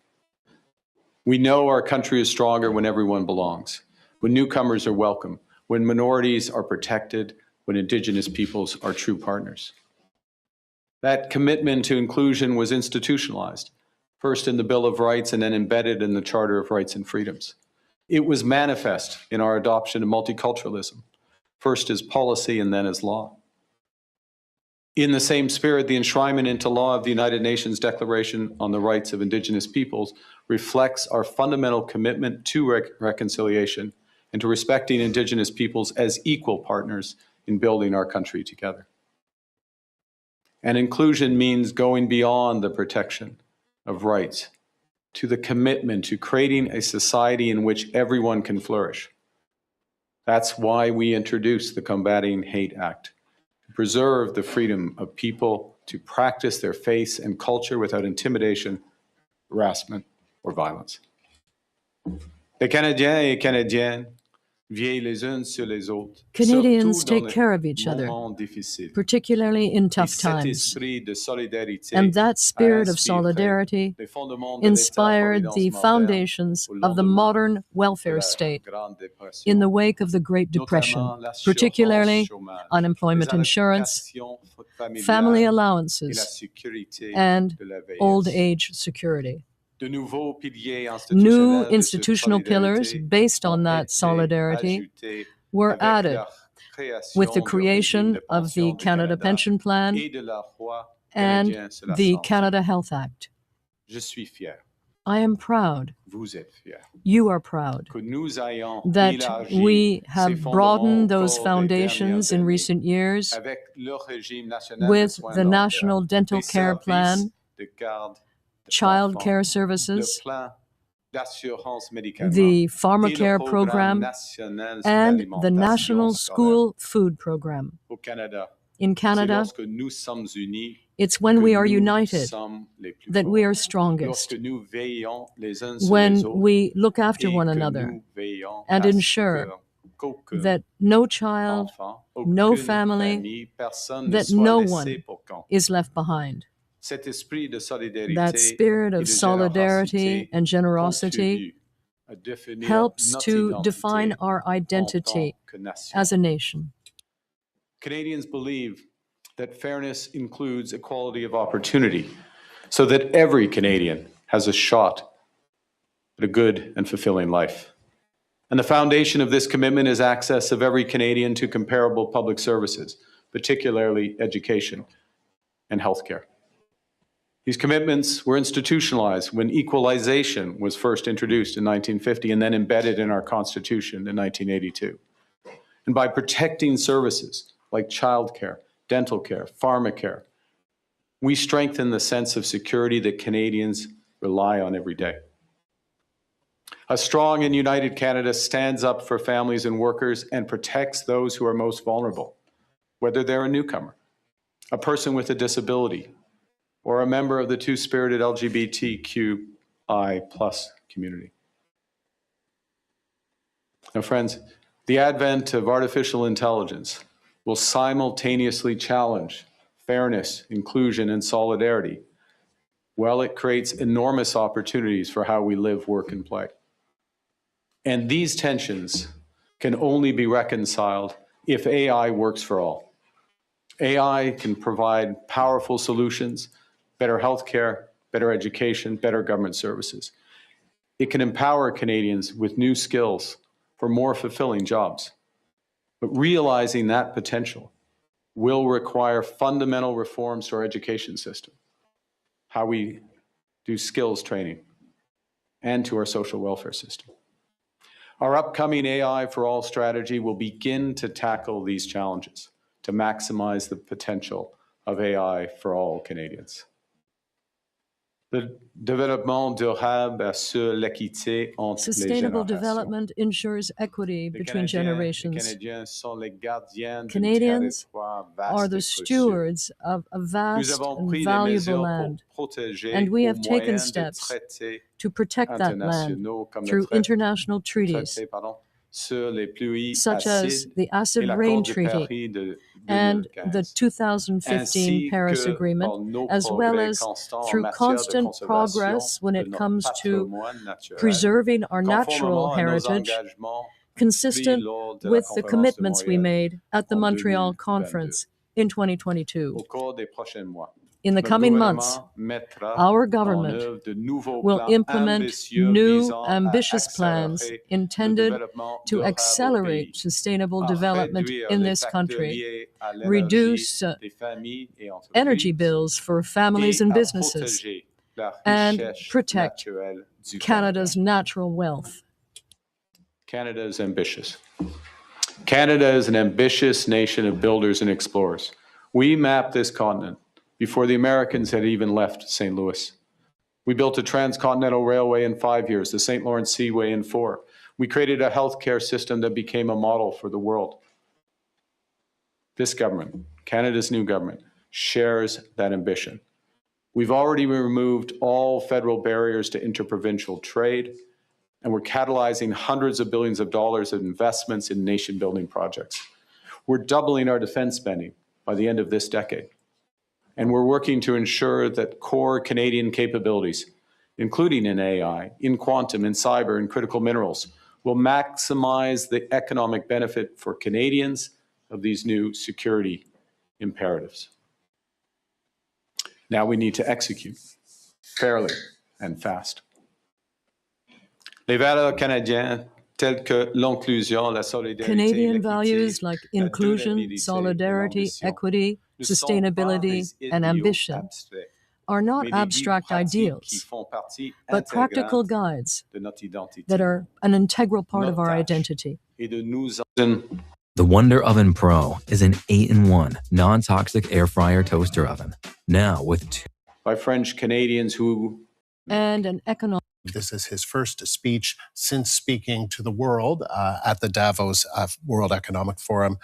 We know our country is stronger when everyone belongs, when newcomers are welcome, when minorities are protected, when Indigenous peoples are true partners. That commitment to inclusion was institutionalized, first in the Bill of Rights and then embedded in the Charter of Rights and Freedoms. It was manifest in our adoption of multiculturalism, first as policy and then as law. In the same spirit, the enshrinement into law of the United Nations Declaration on the Rights of Indigenous Peoples reflects our fundamental commitment to reconciliation and to respecting Indigenous peoples as equal partners in building our country together. And inclusion means going beyond the protection of rights to the commitment to creating a society in which everyone can flourish. That's why we introduced the Combating Hate Act, to preserve the freedom of people to practice their faith and culture without intimidation, harassment, or violence. Les Canadiens et Canadiennes veillent les uns sur les autres, Canadians surtout dans take care of les each other, moments difficiles. particularly in Et tough cet times. esprit de solidarité And that spirit a of inspiré solidarity les fondements de inspired l'État-providence the moderne foundations au of the lendemain modern de welfare la state Grande Dépression, in the wake of the Great Depression, notamment l'assurance particularly chômage, unemployment les insurance, allocations family familiales et la allowances, sécurité and de la vieillesse. old age security. De nouveaux piliers New institutionnels de cette institutional pillars solidarité based on ont that été solidarity ajoutés were avec added la création with the du régime creation de of the pension du Canada Canada Pension Plan et de la loi and canadienne sur la the santé. Canada Health Act. Je suis fier, I am proud, vous êtes fiers, you are proud, que nous ayons that élargi we ces have fondements broadened au those cours des foundations dernières in années recent years avec le régime national de with soins the dentaires, National Dental les Care services Plan, de garde child d'enfants, care le services, plan d'assurance médicaments the et le pharmacare programme program, national and the d'alimentation National scolaire. School Food Program. Au Canada, In c'est Canada, lorsque nous sommes unis it's when que we are nous united sommes les plus that we forts. are strongest, Lorsque nous veillons les uns sur when les autres we look after et one que another nous veillons and à ce ensure qu'aucun that no child, enfant, no aucune family, famille, personne ne that soit no laissé one pour compte. is left behind. Cet esprit de solidarité That spirit et of de solidarity générosité and generosity contribue à définir helps notre to identité define our en identity tant que nation. as a nation. Canadians believe that fairness includes equality of opportunity so that every Canadian has a shot at a good and fulfilling life. And the foundation of this commitment is access of every Canadian to comparable public services, particularly education and healthcare. These commitments were institutionalized when equalization was first introduced in 1950 and then embedded in our Constitution in 1982. And by protecting services like childcare, dental care, pharmacare, we strengthen the sense of security that Canadians rely on every day. A strong and united Canada stands up for families and workers and protects those who are most vulnerable, whether they're a newcomer, a person with a disability, or a member of the two-spirited LGBTQI+ community. Now, friends, the advent of artificial intelligence will simultaneously challenge fairness, inclusion, and solidarity, while it creates enormous opportunities for how we live, work, and play. And these tensions can only be reconciled if AI works for all. AI can provide powerful solutions, better healthcare, better education, better government services. It can empower Canadians with new skills for more fulfilling jobs. But realizing that potential will require fundamental reforms to our education system, how we do skills training, and to our social welfare system. Our upcoming AI for All strategy will begin to tackle these challenges to maximize the potential of AI for all Canadians. Le développement durable assure l'équité entre les Sustainable générations. development ensures equity Les between Canadiens et generations. Canadiens sont les gardiens d'un Canadians territoire vaste are the et précieux. stewards of a Nous vast avons and pris des valuable mesures pour land, protéger and we au have taken moyen de steps traités to protect that land internationaux comme le through international treaties, sur les pluies such as acides the Acid et l'accord Rain de Treaty Paris de and 2015, the 2015 ainsi Paris que Agreement, par nos as well progrès as constants en through matière de constant conservation progress when de it notre comes to patrimoine naturel, preserving our natural conformément à nos heritage, engagements pris consistent lors de la with the conférence de commitments we Montréal made at the en Montreal 2022. Conference in 2022. Au cours des prochains mois, In the notre coming months, gouvernement mettra our en government œuvre de nouveaux will plans implement ambitieux new visant à ambitious plans accélérer le intended développement to durable au accelerate pays, sustainable à development réduire in les this facteurs country, liés à l'énergie reduce des familles et entreprises, energy bills for families et and à businesses, protéger la and richesse protect naturelle du Canada's natural wealth. Canada is ambitious. Canada is an ambitious nation of builders and explorers. We mapped this continent before the Americans had even left St. Louis. We built a transcontinental railway in 5 years, the St. Lawrence Seaway in 4. We created a healthcare system that became a model for the world. This government, Canada's new government, shares that ambition. We've already removed all federal barriers to interprovincial trade, and we're catalyzing hundreds of billions of dollars of investments in nation-building projects. We're doubling our defense spending by the end of this decade. And we're working to ensure that core Canadian capabilities, including in AI, in quantum, in cyber, and critical minerals, will maximize the economic benefit for Canadians of these new security imperatives. Now we need to execute fairly and fast. Les valeurs canadiennes telles que l'inclusion, la solidarité, Canadian values like inclusion, solidarity, equity, sustainability, and ambition are not abstract ideals, but practical guides that are an integral part of our identity. The Wonder Oven Pro is an 8-in-1 non-toxic air fryer toaster oven. Now with two. By French Canadians who. And an economic. This is his first speech since speaking to the world at the Davos World Economic Forum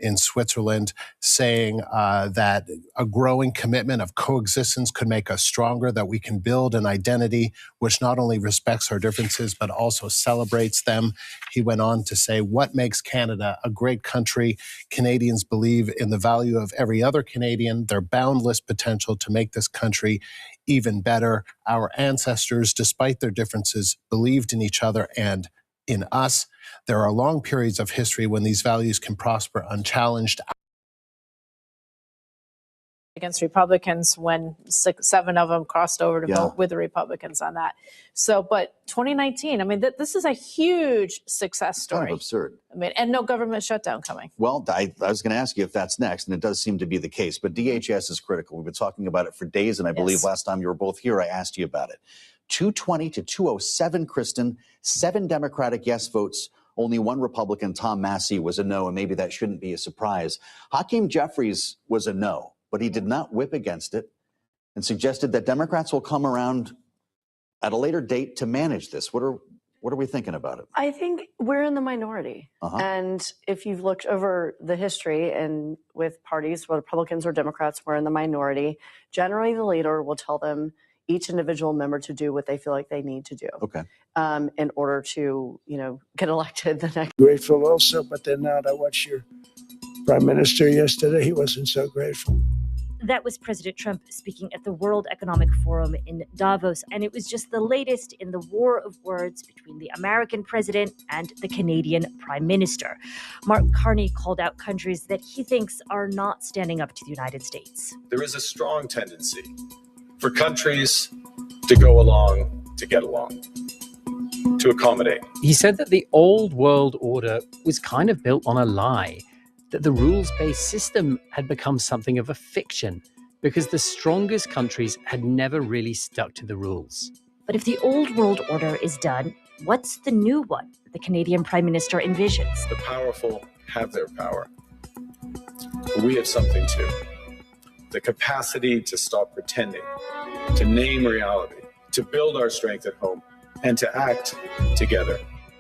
in Switzerland, saying that a growing commitment of coexistence could make us stronger, that we can build an identity which not only respects our differences, but also celebrates them. He went on to say, what makes Canada a great country? Canadians believe in the value of every other Canadian, their boundless potential to make this country even better. Our ancestors, despite their differences, believed in each other and in us. There are long periods of history when these values can prosper unchallenged. Against Republicans when 7 of them crossed over to vote with the Republicans on that. So, but 2019, I mean, this is a huge success story. Kind of absurd. I mean, and no government shutdown coming. Well, I was going to ask you if that's next, and it does seem to be the case. But DHS is critical. We've been talking about it for days, and I believe last time you were both here, I asked you about it. 220 to 207, Kristen, 7 Democratic yes votes. Only 1 Republican, Tom Massey, was a no, and maybe that shouldn't be a surprise. Hakeem Jeffries was a no, but he did not whip against it and suggested that Democrats will come around at a later date to manage this. What are we thinking about it? I think we're in the minority. And if you've looked over the history and with parties, whether Republicans or Democrats, we're in the minority. Generally, the leader will tell them, each individual member, to do what they feel like they need to do. Okay. In order to, get elected the next. Grateful also, but then now I watched your prime minister yesterday. He wasn't so grateful. That was President Trump speaking at the World Economic Forum in Davos, and it was just the latest in the war of words between the American president and the Canadian prime minister. Mark Carney called out countries that he thinks are not standing up to the United States. There is a strong tendency for countries to go along to get along, to accommodate. He said that the old world order was kind of built on a lie, that the rules-based system had become something of a fiction because the strongest countries had never really stuck to the rules. But if the old world order is done, what's the new one the Canadian prime minister envisions? The powerful have their power. But we have something too. The capacity to stop pretending, to name reality, to build our strength at home, and to act together.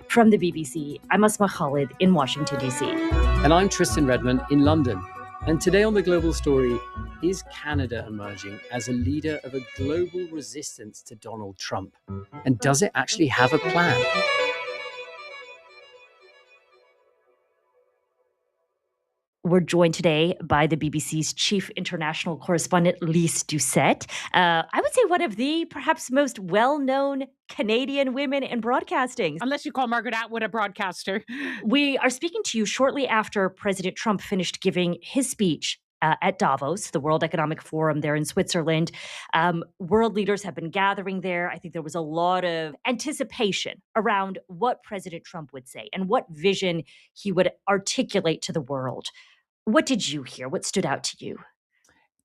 From the BBC, I'm Asma Khalid in Washington, D.C. And I'm Tristan Redmond in London. And today on The Global Story, is Canada emerging as a leader of a global resistance to Donald Trump? And does it actually have a plan? We're joined today by the BBC's chief international correspondent, Lise Doucette. I would say one of the perhaps most well-known Canadian women in broadcasting. Unless you call Margaret Atwood a broadcaster. We are speaking to you shortly after President Trump finished giving his speech at Davos, the World Economic Forum there in Switzerland. World leaders have been gathering there. I think there was a lot of anticipation around what President Trump would say and what vision he would articulate to the world. What did you hear? What stood out to you?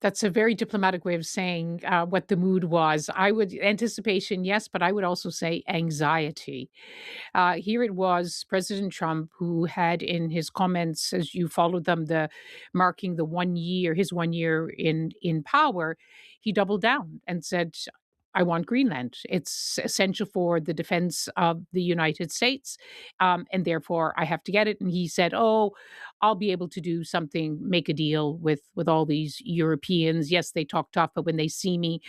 That's a very diplomatic way of saying what the mood was. Anticipation, yes, but I would also say anxiety. Here it was, President Trump, who had in his comments, as you followed them, marking the 1 year, his 1 year in power, he doubled down and said, I want Greenland. It's essential for the defense of the United States, and therefore I have to get it. And he said, "Oh, I'll be able to do something, make a deal with all these Europeans. Yes, they talk tough, but when they see me,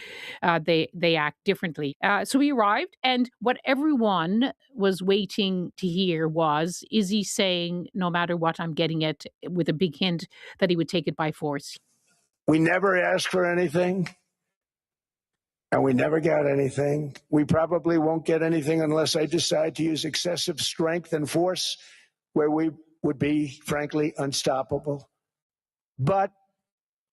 they act differently." So he arrived, and what everyone was waiting to hear was, is he saying, "No matter what, I'm getting it," with a big hint that he would take it by force. We never asked for anything, and we never got anything. We probably won't get anything unless I decide to use excessive strength and force, where we would be, frankly, unstoppable. But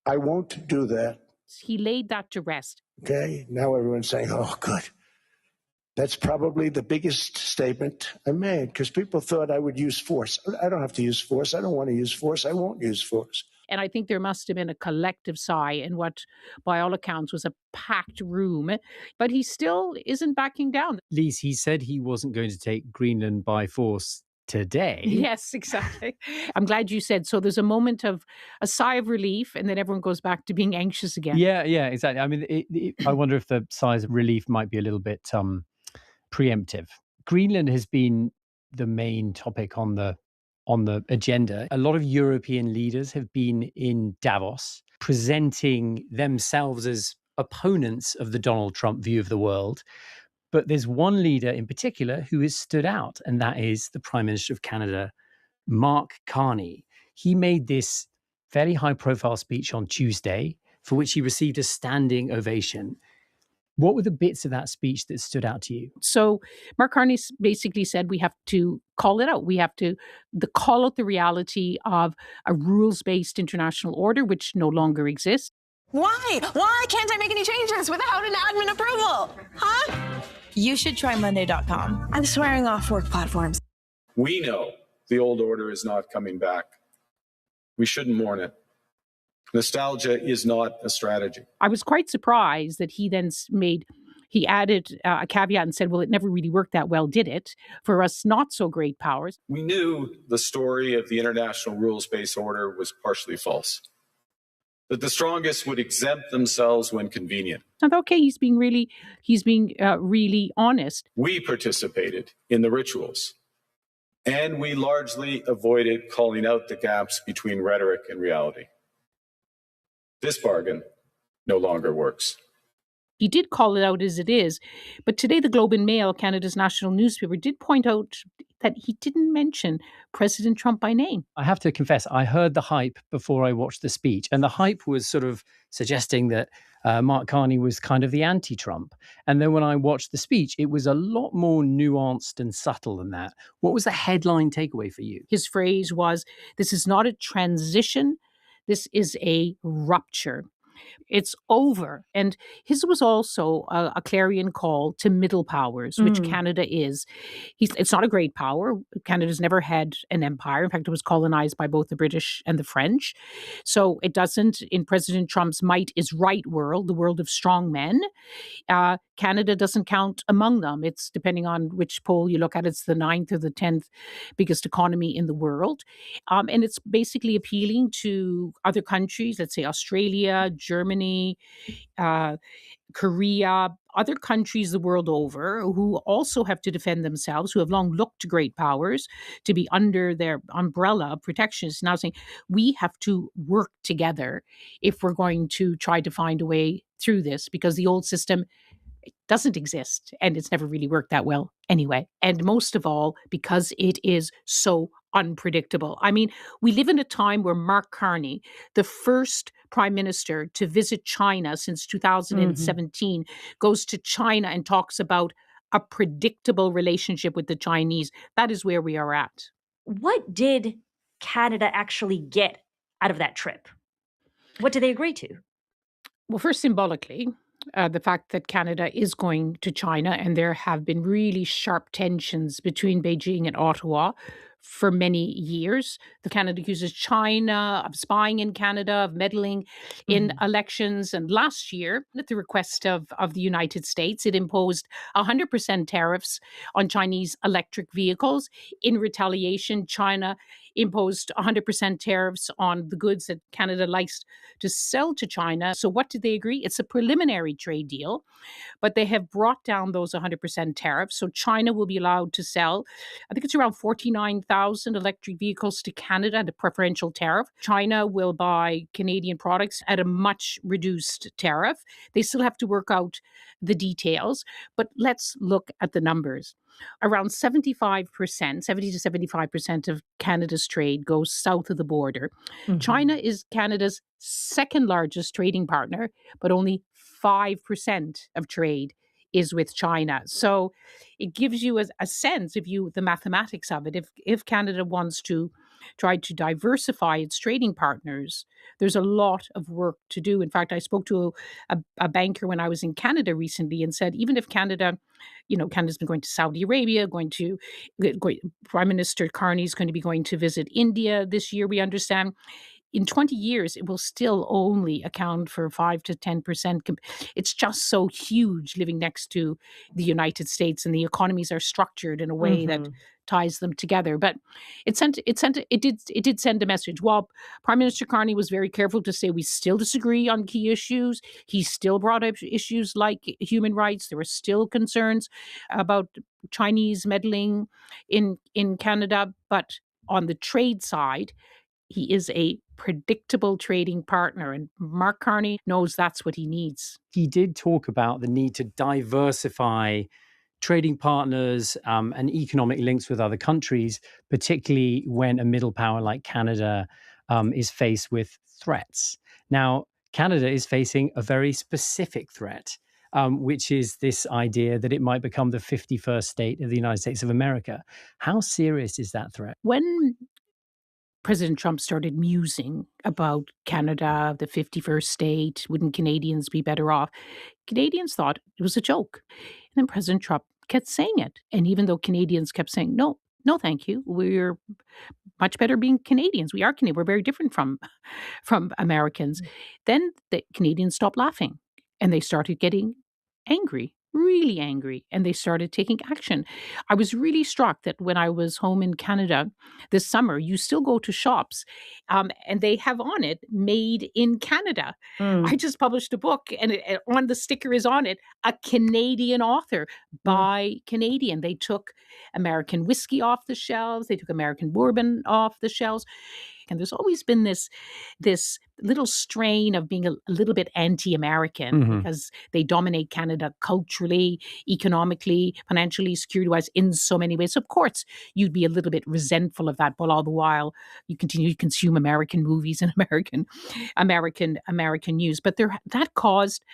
I won't do that. He laid that to rest. Okay, now everyone's saying, oh, good. That's probably the biggest statement I made, because people thought I would use force. I don't have to use force. I don't want to use force. I won't use force. And I think there must have been a collective sigh in what, by all accounts, was a packed room. But he still isn't backing down. Lise, he said he wasn't going to take Greenland by force today. Yes, exactly. I'm glad you said so. There's a moment of a sigh of relief, and then everyone goes back to being anxious again. Yeah, exactly. I mean, I wonder if the sigh of relief might be a little bit preemptive. Greenland has been the main topic on the agenda. A lot of European leaders have been in Davos presenting themselves as opponents of the Donald Trump view of the world. But there's one leader in particular who has stood out, and that is the Prime Minister of Canada, Mark Carney. He made this fairly high-profile speech on Tuesday, for which he received a standing ovation. What were the bits of that speech that stood out to you? So Mark Carney basically said we have to call it out. We have to call out the reality of a rules-based international order, which no longer exists. Why? Why can't I make any changes without an admin approval? Huh? You should try Monday.com. I'm swearing off work platforms. We know the old order is not coming back. We shouldn't mourn it. Nostalgia is not a strategy. I was quite surprised that he then he added a caveat and said, well, it never really worked that well, did it? For us not so great powers. We knew the story of the international rules-based order was partially false. That the strongest would exempt themselves when convenient. And okay, he's being really honest. We participated in the rituals, and we largely avoided calling out the gaps between rhetoric and reality. This bargain no longer works. He did call it out as it is, but today the Globe and Mail, Canada's national newspaper, did point out that he didn't mention President Trump by name. I have to confess, I heard the hype before I watched the speech, and the hype was sort of suggesting that Mark Carney was kind of the anti-Trump. And then when I watched the speech, it was a lot more nuanced and subtle than that. What was the headline takeaway for you? His phrase was, this is not a transition, this is a rupture. It's over. And his was also a clarion call to middle powers, which Canada is. It's not a great power. Canada's never had an empire. In fact, it was colonized by both the British and the French. So it doesn't, in President Trump's might is right world, the world of strong men, Canada doesn't count among them. It's, depending on which poll you look at, it's the 9th or the 10th biggest economy in the world. And it's basically appealing to other countries, let's say Australia, Germany, Korea, other countries the world over who also have to defend themselves, who have long looked to great powers to be under their umbrella of protection. It's now saying we have to work together if we're going to try to find a way through this, because the old system doesn't exist and it's never really worked that well anyway. And most of all, because it is so unpredictable. I mean, we live in a time where Mark Carney, the first prime minister to visit China since 2017, goes to China and talks about a predictable relationship with the Chinese. That is where we are at. What did Canada actually get out of that trip? What did they agree to? Well, first, symbolically, the fact that Canada is going to China, and there have been really sharp tensions between Beijing and Ottawa for many years. The Canada accuses China of spying in Canada, of meddling in elections. And last year, at the request of the United States, it imposed 100% tariffs on Chinese electric vehicles. In retaliation, China imposed 100% tariffs on the goods that Canada likes to sell to China. So what did they agree? It's a preliminary trade deal, but they have brought down those 100% tariffs. So China will be allowed to sell, I think it's around 49,000 electric vehicles to Canada at a preferential tariff. China will buy Canadian products at a much reduced tariff. They still have to work out the details, but let's look at the numbers. Around 75%, 70 to 75% of Canada's trade goes south of the border. Mhm. China is Canada's second largest trading partner, but only 5% of trade is with China. So it gives you a sense, the mathematics of it. If Canada wants to try to diversify its trading partners, there's a lot of work to do. In fact, I spoke to a banker when I was in Canada recently and said, even if Canada's been going to Saudi Arabia, Prime Minister Carney is going to be going to visit India this year, we understand. In 20 years, it will still only account for 5 to 10%. It's just so huge living next to the United States, and the economies are structured in a way that Mhm. ties them together. But it did send a message. While Prime Minister Carney was very careful to say we still disagree on key issues, he still brought up issues like human rights. There were still concerns about Chinese meddling in Canada. But on the trade side, he is a predictable trading partner, and Mark Carney knows that's what he needs. He did talk about the need to diversify trading partners and economic links with other countries, particularly when a middle power like Canada is faced with threats. Now, Canada is facing a very specific threat, which is this idea that it might become the 51st state of the United States of America. How serious is that threat? When President Trump started musing about Canada, the 51st state, wouldn't Canadians be better off? Canadians thought it was a joke. And then President Trump kept saying it. And even though Canadians kept saying, no, no, thank you, we're much better being Canadians. We are Canadian. We're very different from Americans. Then the Canadians stopped laughing and they started getting angry, really angry, and they started taking action. I was really struck that when I was home in Canada this summer, you still go to shops and they have on it "Made in Canada." I just published a book and on the sticker is on it, a Canadian author by Canadian. They took American whiskey off the shelves. They took American bourbon off the shelves. And there's always been this little strain of being a little bit anti-American because they dominate Canada culturally, economically, financially, security-wise, in so many ways. So of course, you'd be a little bit resentful of that, but all the while, you continue to consume American movies and American news. But that caused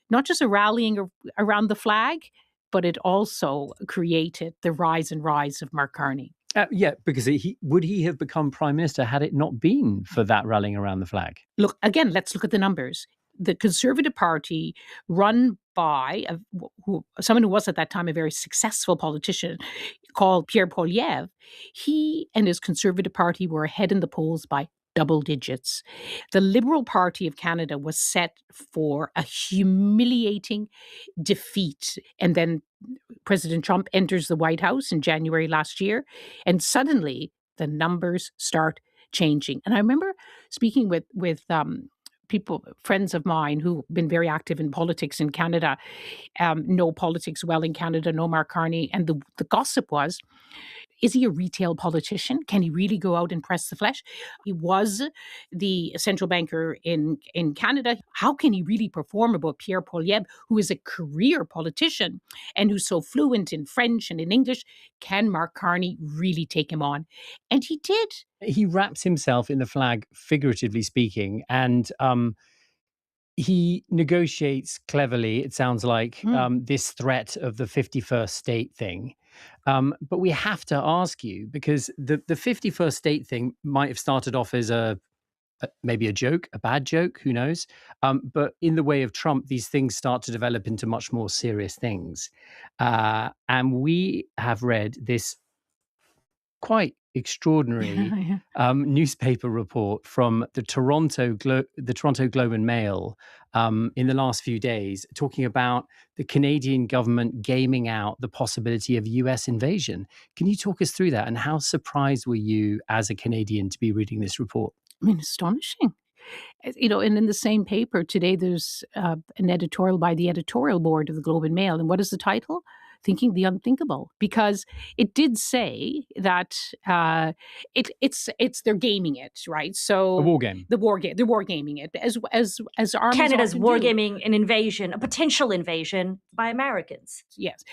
not just a rallying around the flag, but it also created the rise of Mark Carney. Yeah, because would he have become prime minister had it not been for that rallying around the flag? Look, again, let's look at the numbers. The Conservative Party, run by someone who was at that time a very successful politician called Pierre Poilievre, he and his Conservative Party were ahead in the polls by double digits. The Liberal Party of Canada was set for a humiliating defeat. And then President Trump enters the White House in January last year, and suddenly the numbers start changing. And I remember speaking with people, friends of mine who've been very active in politics in Canada, know politics well in Canada, know Mark Carney, and the gossip was, is he a retail politician? Can he really go out and press the flesh? He was the central banker in Canada. How can he really perform above Pierre Poilievre, who is a career politician and who's so fluent in French and in English? Can Mark Carney really take him on? And he did. He wraps himself in the flag, figuratively speaking, and he negotiates cleverly, it sounds like, this threat of the 51st state thing. But we have to ask you, because the 51st state thing might have started off as maybe a joke, a bad joke, who knows? But in the way of Trump, these things start to develop into much more serious things. And we have read this quite extraordinary newspaper report from the Toronto Globe and Mail in the last few days, talking about the Canadian government gaming out the possibility of US invasion. Can you talk us through that, and how surprised were you as a Canadian to be reading this report? I mean, astonishing. And in the same paper today, there's an editorial by the editorial board of the Globe and Mail. And what is the title? Thinking the Unthinkable, because it did say that it's they're gaming it, right? So a war game, they're war gaming it as armies Canada's often war do. gaming an invasion, a potential invasion by Americans. Yes,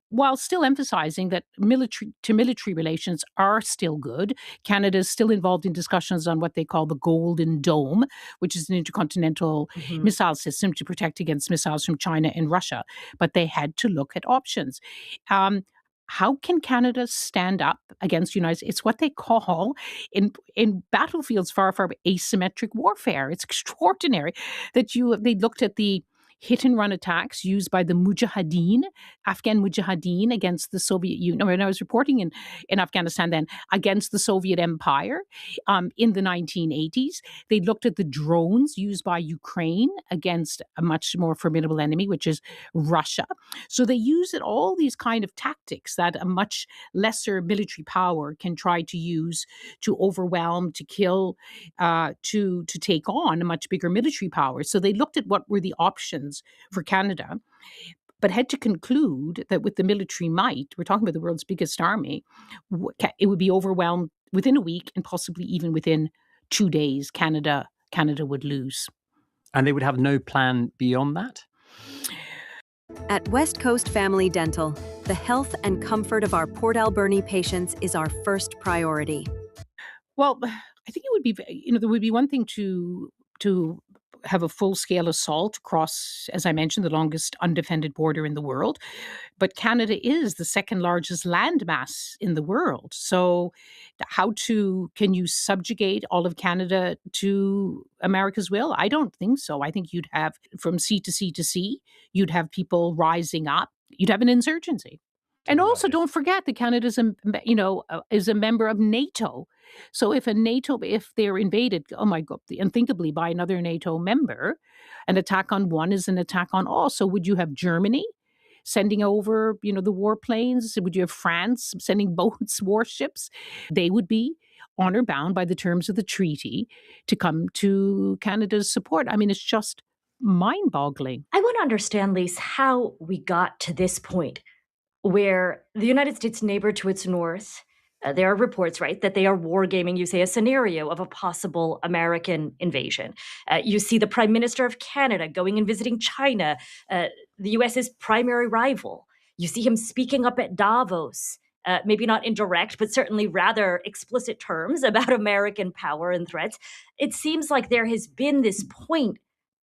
while still emphasizing that military relations are still good. Canada is still involved in discussions on what they call the Golden Dome, which is an intercontinental missile system to protect against missiles from China and Russia. But they had to look at options. How can Canada stand up against the United States? It's what they call in battlefields far asymmetric warfare. It's extraordinary that they looked at the hit-and-run attacks used by the Afghan Mujahideen against the Soviet Union. When I was reporting in Afghanistan then, against the Soviet Empire in the 1980s. They looked at the drones used by Ukraine against a much more formidable enemy, which is Russia. So they use all these kind of tactics that a much lesser military power can try to use to overwhelm, to kill, to take on a much bigger military power. So they looked at what were the options for Canada, but had to conclude that with the military might, we're talking about the world's biggest army, it would be overwhelmed within a week, and possibly even within 2 days, Canada would lose. And they would have no plan beyond that? At West Coast Family Dental, the health and comfort of our Port Alberni patients is our first priority. Well, I think it would be, there would be one thing to have a full-scale assault across, as I mentioned, the longest undefended border in the world. But Canada is the second largest landmass in the world. So can you subjugate all of Canada to America's will? I don't think so. I think you'd have, from sea to sea to sea, you'd have people rising up. You'd have an insurgency. And also, don't forget that Canada is a member of NATO. So if they're invaded, oh my God, unthinkably by another NATO member, an attack on one is an attack on all. So would you have Germany sending over, the warplanes? Would you have France sending boats, warships? They would be honor bound by the terms of the treaty to come to Canada's support. I mean, it's just mind-boggling. I want to understand, Lise, how we got to this point, where the United States neighbor to its north, there are reports, right, that they are wargaming, you say, a scenario of a possible American invasion. You see the Prime Minister of Canada going and visiting China, the US's primary rival. You see him speaking up at Davos, maybe not in direct, but certainly rather explicit terms about American power and threats. It seems like there has been this point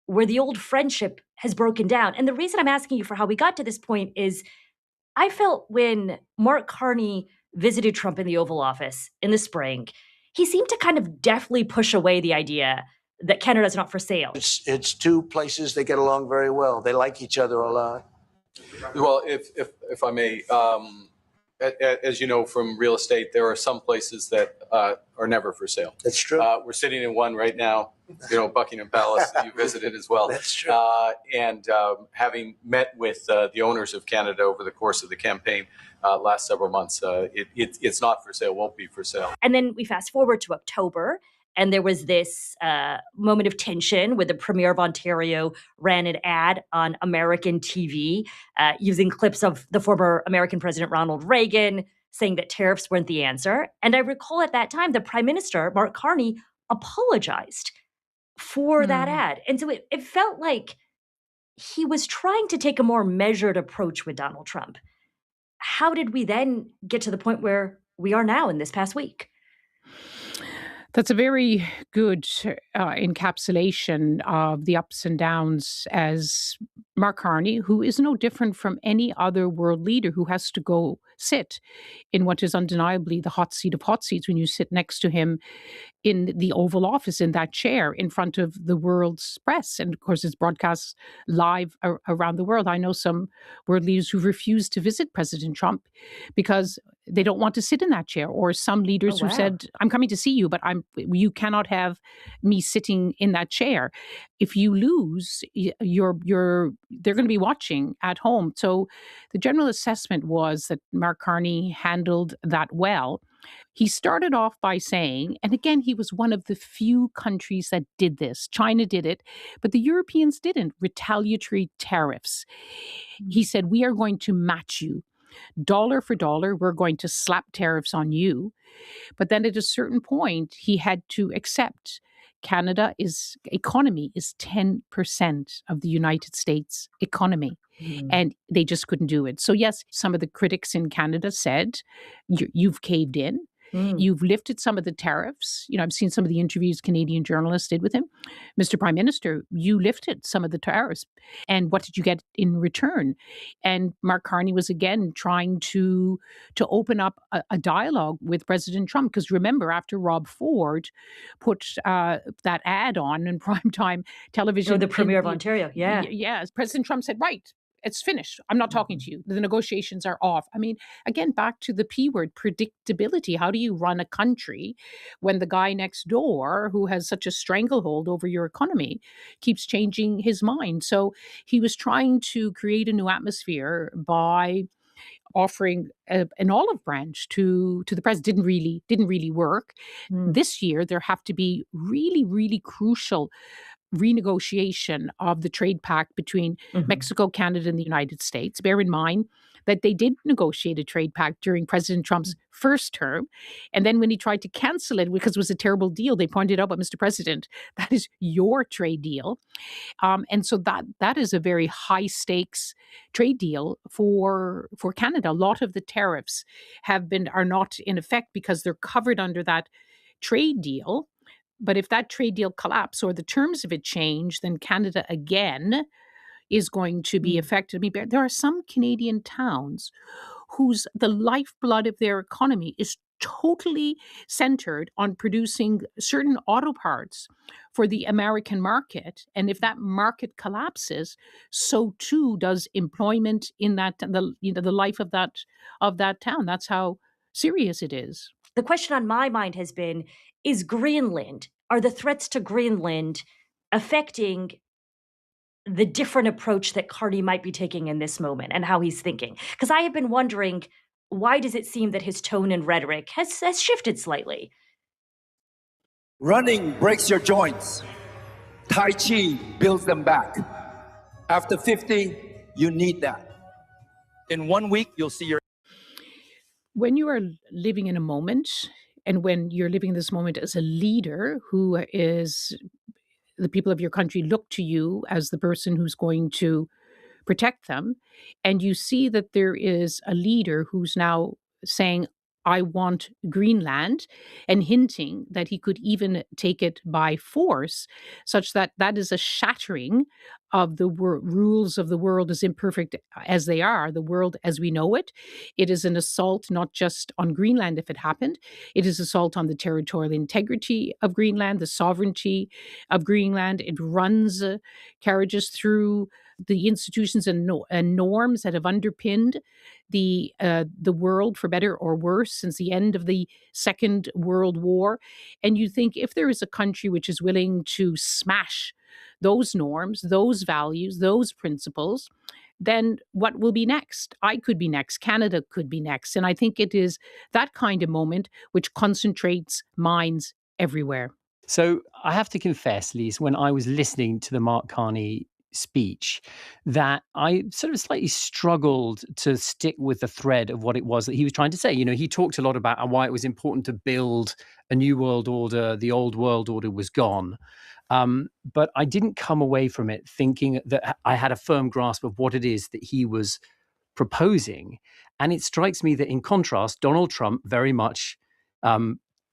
where the old friendship has broken down. And the reason I'm asking you for how we got to this point is I felt when Mark Carney visited Trump in the Oval Office in the spring, he seemed to kind of deftly push away the idea that Canada's not for sale. It's two places that get along very well. They like each other a lot. Well, if I may, as you know from real estate, there are some places that are never for sale. That's true. We're sitting in one right now, Buckingham Palace that you visited as well. That's true. And having met with the owners of Canada over the course of the campaign last several months, it's not for sale, won't be for sale. And then we fast forward to October, and there was this moment of tension where the Premier of Ontario ran an ad on American TV using clips of the former American President Ronald Reagan saying that tariffs weren't the answer. And I recall at that time, the Prime Minister, Mark Carney, apologized for that ad. And so it felt like he was trying to take a more measured approach with Donald Trump. How did we then get to the point where we are now in this past week? That's a very good encapsulation of the ups and downs, as Mark Carney, who is no different from any other world leader who has to go sit in what is undeniably the hot seat of hot seats when you sit next to him in the Oval Office, in that chair, in front of the world's press. And of course, it's broadcast live around the world. I know some world leaders who refused to visit President Trump because they don't want to sit in that chair, or some leaders who said, I'm coming to see you, but you cannot have me sitting in that chair. If you lose, they're going to be watching at home. So the general assessment was that Mark Carney handled that well. He started off by saying, and again, he was one of the few countries that did this. China did it, but the Europeans didn't. Retaliatory tariffs. He said, we are going to match you. Dollar for dollar, we're going to slap tariffs on you. But then at a certain point, he had to accept Canada's economy is 10% of the United States economy. And they just couldn't do it. So yes, some of the critics in Canada said, you've caved in. You've lifted some of the tariffs. I've seen some of the interviews Canadian journalists did with him. Mr. Prime Minister, you lifted some of the tariffs. And what did you get in return? And Mark Carney was again trying to open up a dialogue with President Trump. Because remember, after Rob Ford put that ad on in primetime television. The Premier of Ontario, yeah. Yes, President Trump said, right, it's finished. I'm not talking to you. The negotiations are off. I mean, again, back to the P word, predictability. How do you run a country when the guy next door who has such a stranglehold over your economy keeps changing his mind? So he was trying to create a new atmosphere by offering an olive branch to the president. Didn't really work. This year, there have to be really, really crucial renegotiation of the trade pact between Mexico, Canada, and the United States. Bear in mind that they did negotiate a trade pact during President Trump's first term. And then when he tried to cancel it because it was a terrible deal, they pointed out, but Mr. President, that is your trade deal. And so that is a very high stakes trade deal for Canada. A lot of the tariffs are not in effect because they're covered under that trade deal. But if that trade deal collapses or the terms of it change, then Canada again is going to be affected. I mean, there are some Canadian towns whose the lifeblood of their economy is totally centered on producing certain auto parts for the American market. And if that market collapses, so too does employment in that the life of that town. That's how serious it is. The question on my mind has been, are the threats to Greenland affecting the different approach that Carney might be taking in this moment and how he's thinking? Because I have been wondering, why does it seem that his tone and rhetoric has shifted slightly? Running breaks your joints. Tai Chi builds them back. After 50, you need that. In 1 week, you'll see your... When you are living in a moment, and when you're living this moment as a leader who is, the people of your country look to you as the person who's going to protect them, and you see that there is a leader who's now saying, I want Greenland, and hinting that he could even take it by force, such that that is a shattering of the rules of the world as imperfect as they are, the world as we know it. It is an assault not just on Greenland if it happened, it is assault on the territorial integrity of Greenland, the sovereignty of Greenland. It runs carriages through the institutions and norms that have underpinned the world, for better or worse, since the end of the Second World War. And you think, if there is a country which is willing to smash those norms, those values, those principles, then what will be next? I could be next. Canada could be next. And I think it is that kind of moment which concentrates minds everywhere. So I have to confess, Lise, when I was listening to the Mark Carney speech, that I sort of slightly struggled to stick with the thread of what it was that he was trying to say. He talked a lot about why it was important to build a new world order. The old world order was gone. But I didn't come away from it thinking that I had a firm grasp of what it is that he was proposing. And it strikes me that in contrast, Donald Trump very much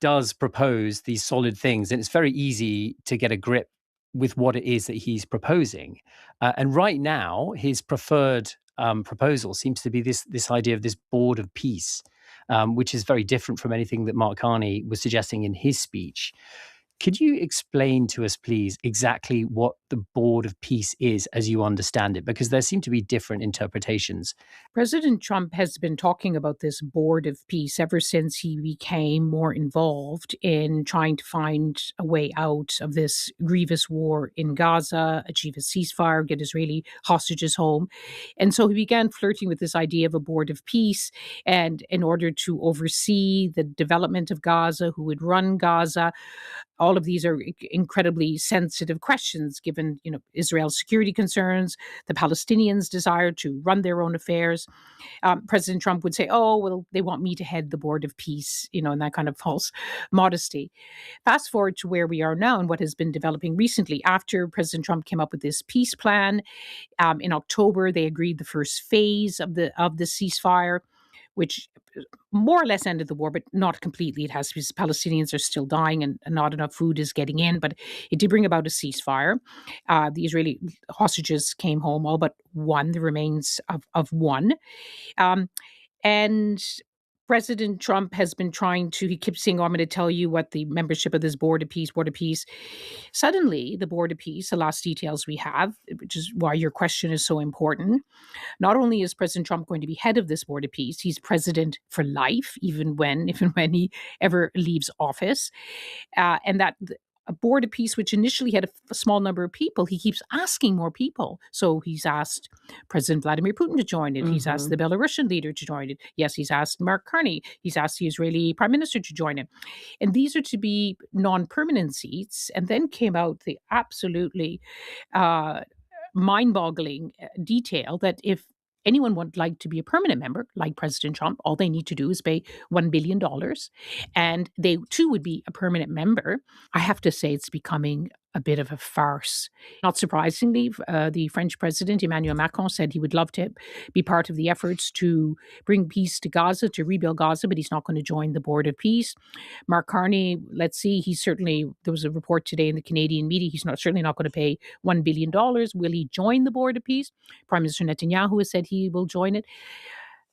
does propose these solid things. And it's very easy to get a grip with what it is that he's proposing. And right now, his preferred proposal seems to be this idea of this board of peace, which is very different from anything that Mark Carney was suggesting in his speech. Could you explain to us, please, exactly what the Board of Peace is as you understand it? Because there seem to be different interpretations. President Trump has been talking about this Board of Peace ever since he became more involved in trying to find a way out of this grievous war in Gaza, achieve a ceasefire, get Israeli hostages home. And so he began flirting with this idea of a Board of Peace, and in order to oversee the development of Gaza, who would run Gaza. All of these are incredibly sensitive questions, given Israel's security concerns, the Palestinians' desire to run their own affairs. President Trump would say, "Oh, well, they want me to head the Board of Peace," and that kind of false modesty. Fast forward to where we are now and what has been developing recently. After President Trump came up with this peace plan, in October they agreed the first phase of the ceasefire, which more or less ended the war, but not completely. It has to be, Palestinians are still dying and not enough food is getting in, but it did bring about a ceasefire. The Israeli hostages came home, all but one, the remains of one. And President Trump has been trying to, he keeps saying, "Oh, I'm going to tell you what the membership of this Board of Peace. Suddenly, the Board of Peace, the last details we have, which is why your question is so important. Not only is President Trump going to be head of this Board of Peace, he's president for life, if and when he ever leaves office. And that a Board of Peace, which initially had a small number of people, he keeps asking more people. So he's asked President Vladimir Putin to join it. Mm-hmm. He's asked the Belarusian leader to join it. Yes, he's asked Mark Carney. He's asked the Israeli prime minister to join it. And these are to be non-permanent seats. And then came out the absolutely mind-boggling detail that if anyone would like to be a permanent member, like President Trump, all they need to do is pay $1 billion, and they too would be a permanent member. I have to say it's becoming a bit of a farce. Not surprisingly, the French president, Emmanuel Macron, said he would love to be part of the efforts to bring peace to Gaza, to rebuild Gaza, but he's not going to join the Board of Peace. Mark Carney, let's see, there was a report today in the Canadian media, he's certainly not going to pay $1 billion. Will he join the Board of Peace? Prime Minister Netanyahu has said he will join it.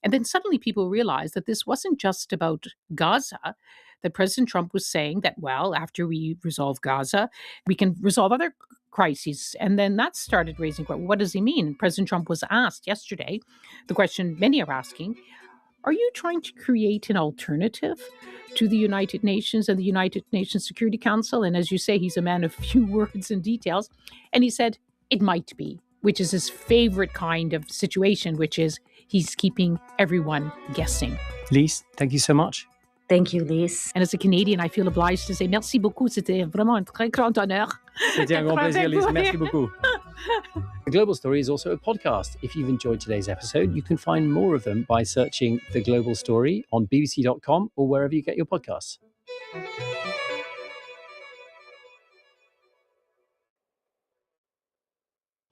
And then suddenly people realized that this wasn't just about Gaza, that President Trump was saying that, well, after we resolve Gaza, we can resolve other crises. And then that started raising questions. What does he mean? President Trump was asked yesterday, the question many are asking, are you trying to create an alternative to the United Nations and the United Nations Security Council? And as you say, he's a man of few words and details. And he said, it might be, which is his favorite kind of situation, which is he's keeping everyone guessing. Lise, thank you so much. Thank you, Lise. And as a Canadian, I feel obliged to say merci beaucoup. C'était vraiment un très grand honneur. C'était un grand plaisir, Lise. Merci beaucoup. The Global Story is also a podcast. If you've enjoyed today's episode, you can find more of them by searching The Global Story on bbc.com or wherever you get your podcasts.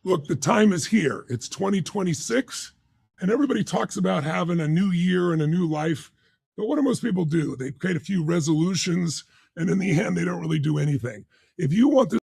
Look, the time is here. It's 2026, and everybody talks about having a new year and a new life. But what do most people do? They create a few resolutions, and in the end, they don't really do anything. If you want this